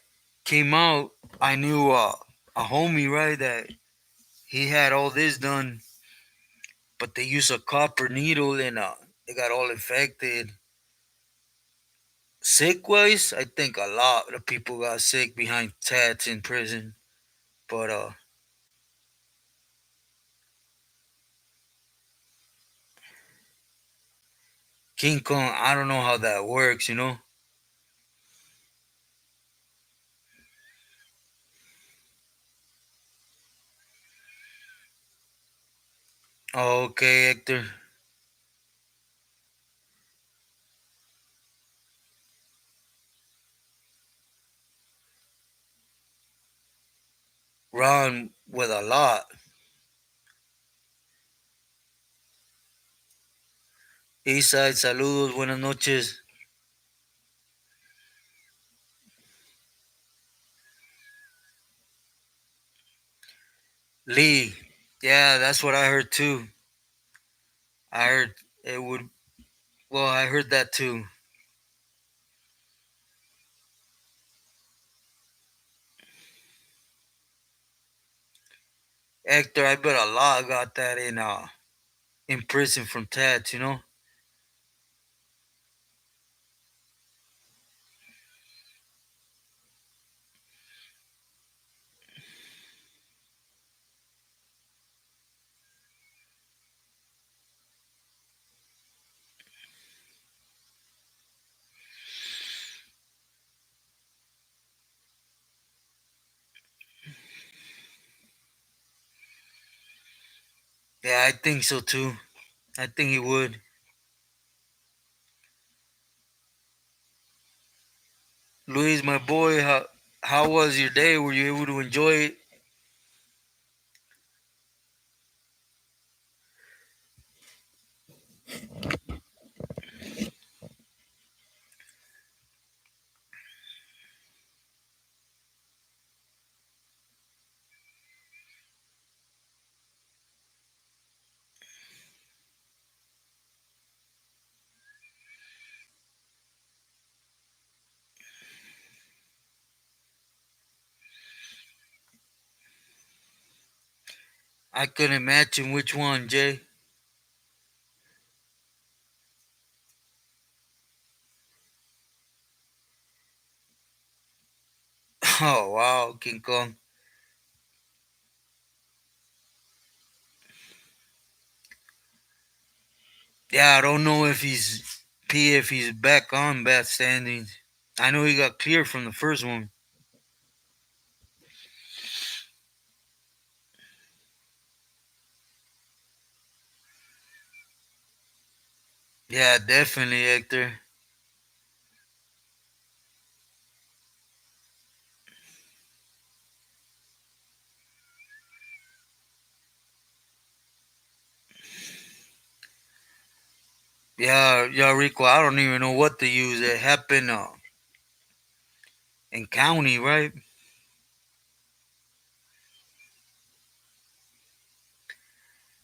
came out. I knew a homie, right, that he had all this done, but they used a copper needle and they got all infected. Sick wise, I think a lot of people got sick behind tats in prison. But King Kong, I don't know how that works. Okay, Hector. Ron with a lot. Eastside, saludos, buenas noches. Lee. Yeah, that's what I heard too. I heard it would. Well, I heard that too. Hector, I bet a lot got that in prison from tats. You know. Yeah, I think so too. I think he would. Luis, my boy, how was your day? Were you able to enjoy it? I couldn't imagine which one, Jay. Oh wow, King Kong. Yeah, I don't know if he's back on bad standings. I know he got cleared from the first one. Yeah, definitely, Hector. Yeah, yeah, Rico. I don't even know what to use. It happened in county, right?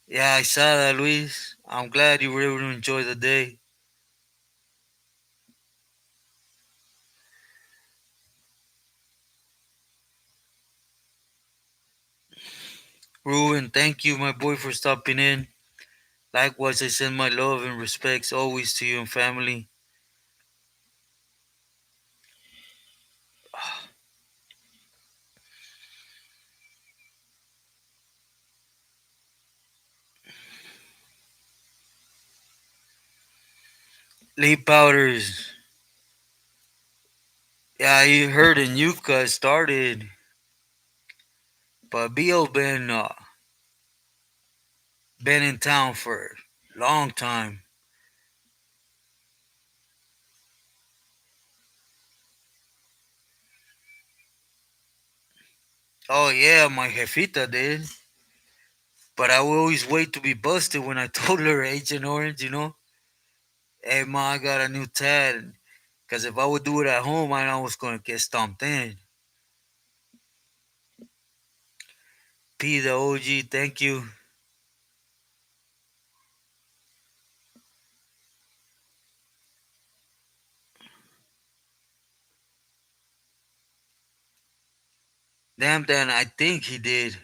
Yeah, I saw that, Luis. I'm glad you were able to enjoy the day. Ruben, thank you, my boy, for stopping in. Likewise, I send my love and respects always to you and family. Lee Powders. Yeah, you heard in Yucca started, but Bill been in town for a long time. Oh yeah, my jefita did. But I would always wait to be busted when I told her Agent Orange, hey ma, I got a new tat. Because if I would do it at home, I know I was going to get stomped in. P the OG, thank you. Damn, Dan, I think he did.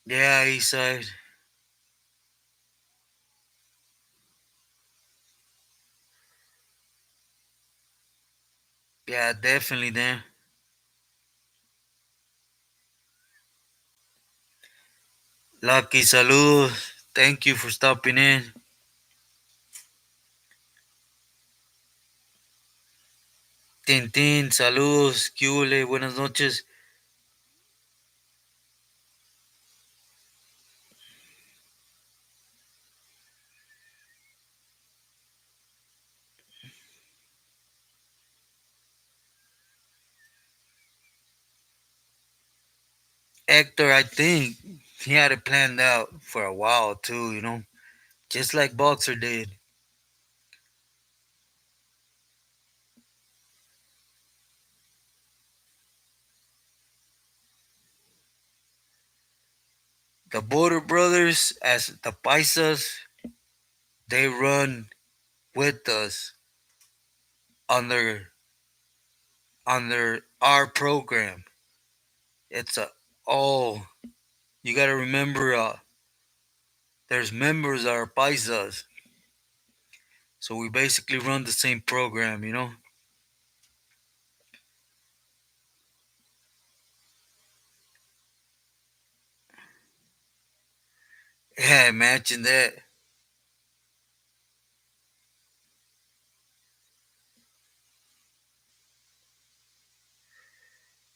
Yeah, he said. Yeah, definitely, Dan. Lucky, saludos. Thank you for stopping in. Tintín, saludos, ¿qué hule? Buenas noches. Hector, I think he had it planned out for a while too, just like Boxer did. The Border Brothers, as the Paisas, they run with us under under our program. It's a oh, you got to remember, there's members that are Paisas, so we basically run the same program. Yeah, imagine that.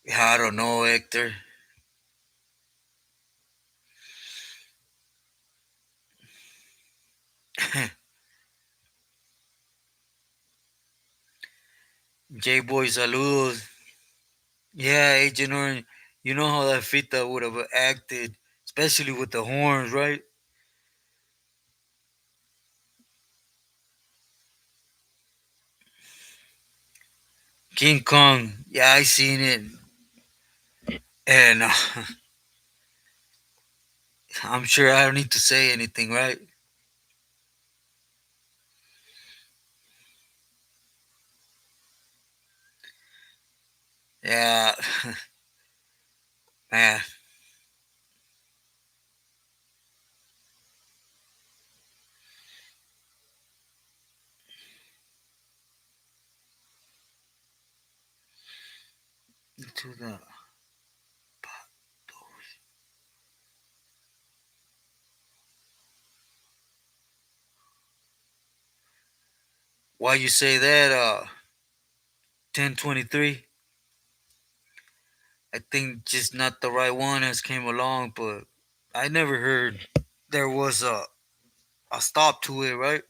Yeah, I don't know, Hector. J Boy, saludos. Yeah, Agent Orange. You know how that Fita would have acted, especially with the horns, right? King Kong. Yeah, I seen it, and I'm sure I don't need to say anything, right? Yeah, man. To the why you say that? 1023. I think just not the right one has came along, but I never heard there was a stop to it, right?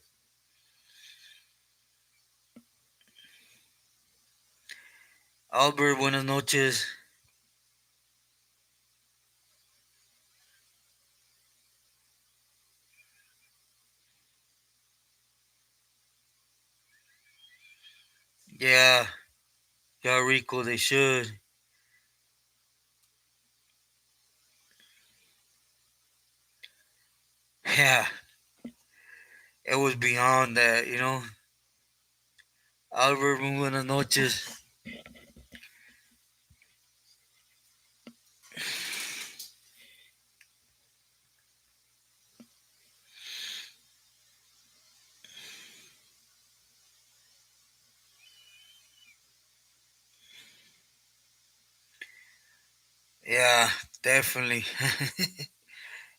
Albert, buenas noches. Yeah, yeah, Rico, they should. Yeah, it was beyond that. Albert, muy buenas noches. Yeah, definitely.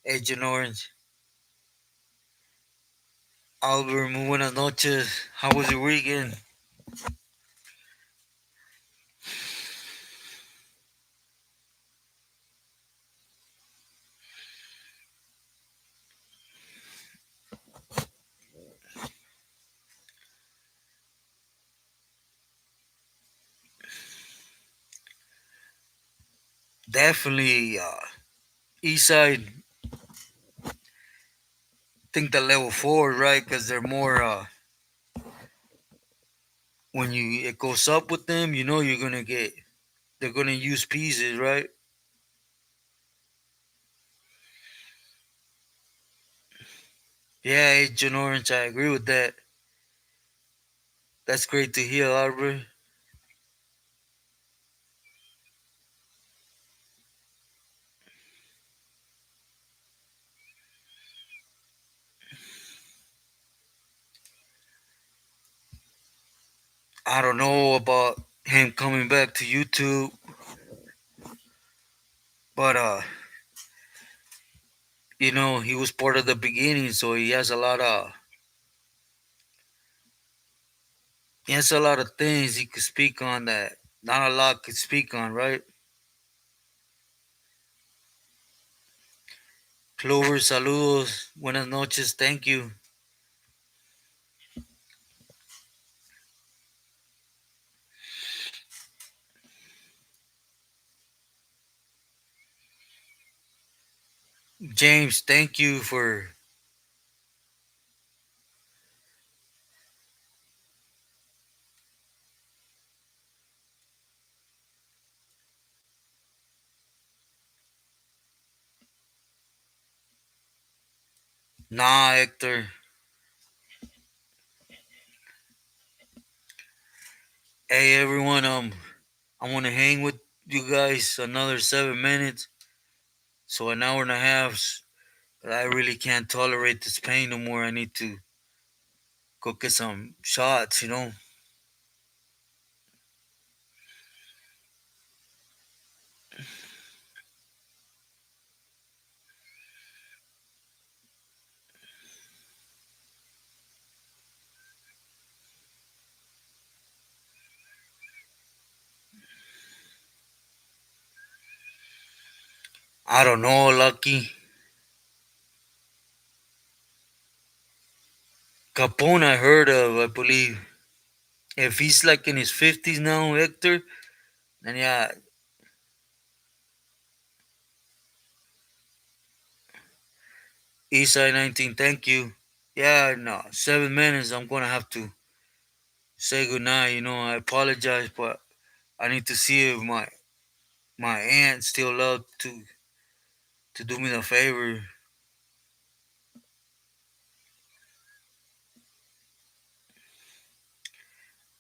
Agent Orange. Albert, muy buenas noches. How was your weekend? Definitely, East Side. Think the level four, right? Because they're more. When you it goes up with them, you know you're gonna get. They're gonna use pieces, right? Yeah, Agent Orange. I agree with that. That's great to hear, Albert. I don't know about him coming back to YouTube, but He was part of the beginning, so he has a lot of things he could speak on that not a lot could speak on, right? Clover, saludos, buenas noches, thank you. James, thank you for nah, Hector. Hey, everyone, I want to hang with you guys another 7 minutes, so an hour and a half. But I really can't tolerate this pain no more. I need to go get some shots. I don't know, Lucky. Capone, I heard of, I believe. If he's like in his 50s now, Hector, then yeah, Eastside 19, thank you. Yeah, no, 7 minutes, I'm going to have to say goodnight. I apologize, but I need to see if my aunt still love to do me the favor.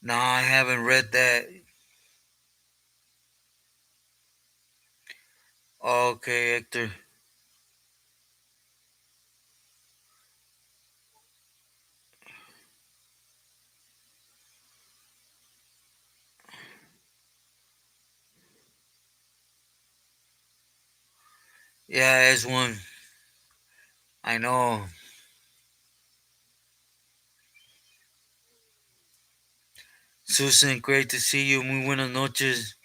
No, I haven't read that. Okay, Hector. Yeah, it's one. I know. Susan, great to see you. Muy buenas noches.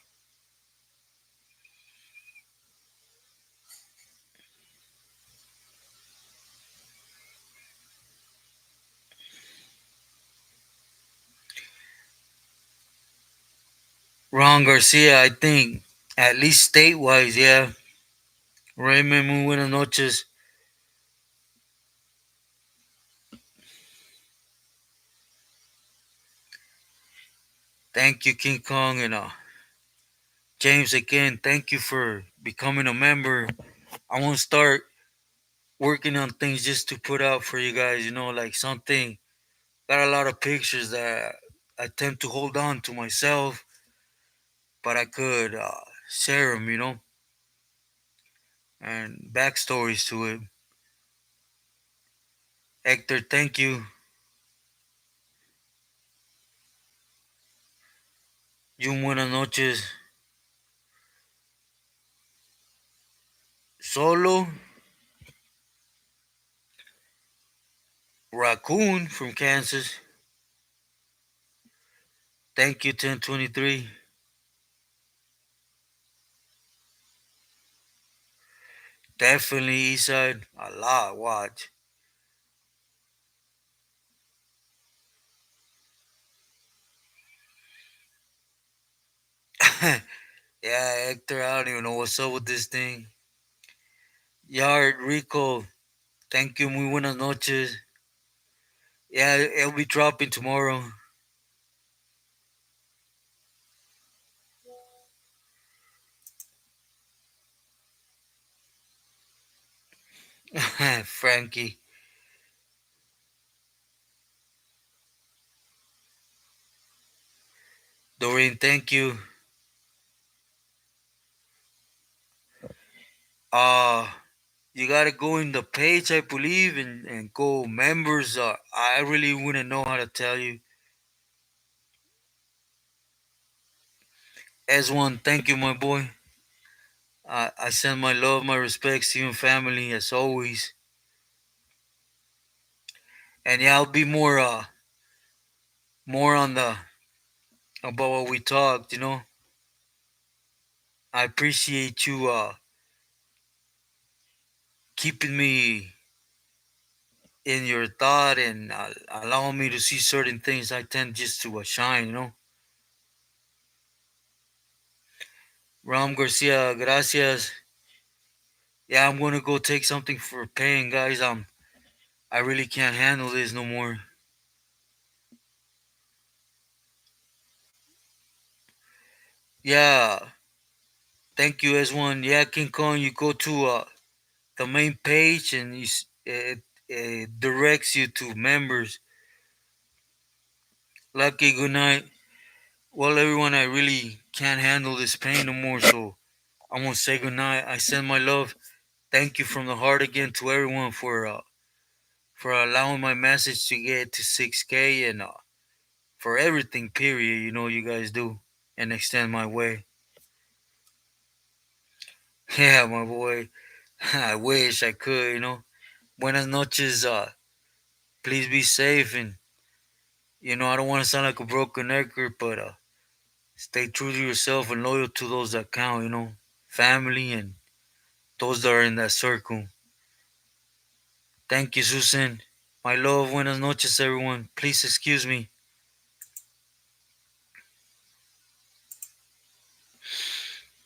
Ron Garcia, I think, at least state wise, yeah. Raymond, muy buenas noches. Thank you, King Kong. And James, again, thank you for becoming a member. I want to start working on things just to put out for you guys, like something. Got a lot of pictures that I tend to hold on to myself, but I could share them, and backstories to it. Hector, thank you. Jun, buenas noches. Solo Raccoon from Kansas. Thank you, 1023. Definitely Eastside. A lot. Watch. Yeah, Hector, I don't even know what's up with this thing. Yard Rico. Thank you. Muy buenas noches. Yeah, it'll be dropping tomorrow. Frankie. Doreen, thank you. Uh, you gotta go in the page, I believe, and go members. I really wouldn't know how to tell you. S1, thank you, my boy. I send my love, my respects to you and family as always. And yeah, I'll be more on the about what we talked. I appreciate you keeping me in your thought and allowing me to see certain things. I tend just to shine. Ram Garcia, gracias. Yeah, I'm gonna go take something for pain, guys. I really can't handle this no more. Yeah, thank you, S1. Yeah, King Kong, you go to the main page and it directs you to members. Lucky, good night. Well, everyone, I really can't handle this pain no more, so I'm gonna say good night. I send my love. Thank you from the heart again to everyone for allowing my message to get to 6K and for everything. Period. You guys do and extend my way. Yeah, my boy. I wish I could. Buenas noches. Please be safe and I don't want to sound like a broken record, but stay true to yourself and loyal to those that count. Family and those that are in that circle. Thank you, Susan. My love, buenas noches, everyone. Please excuse me.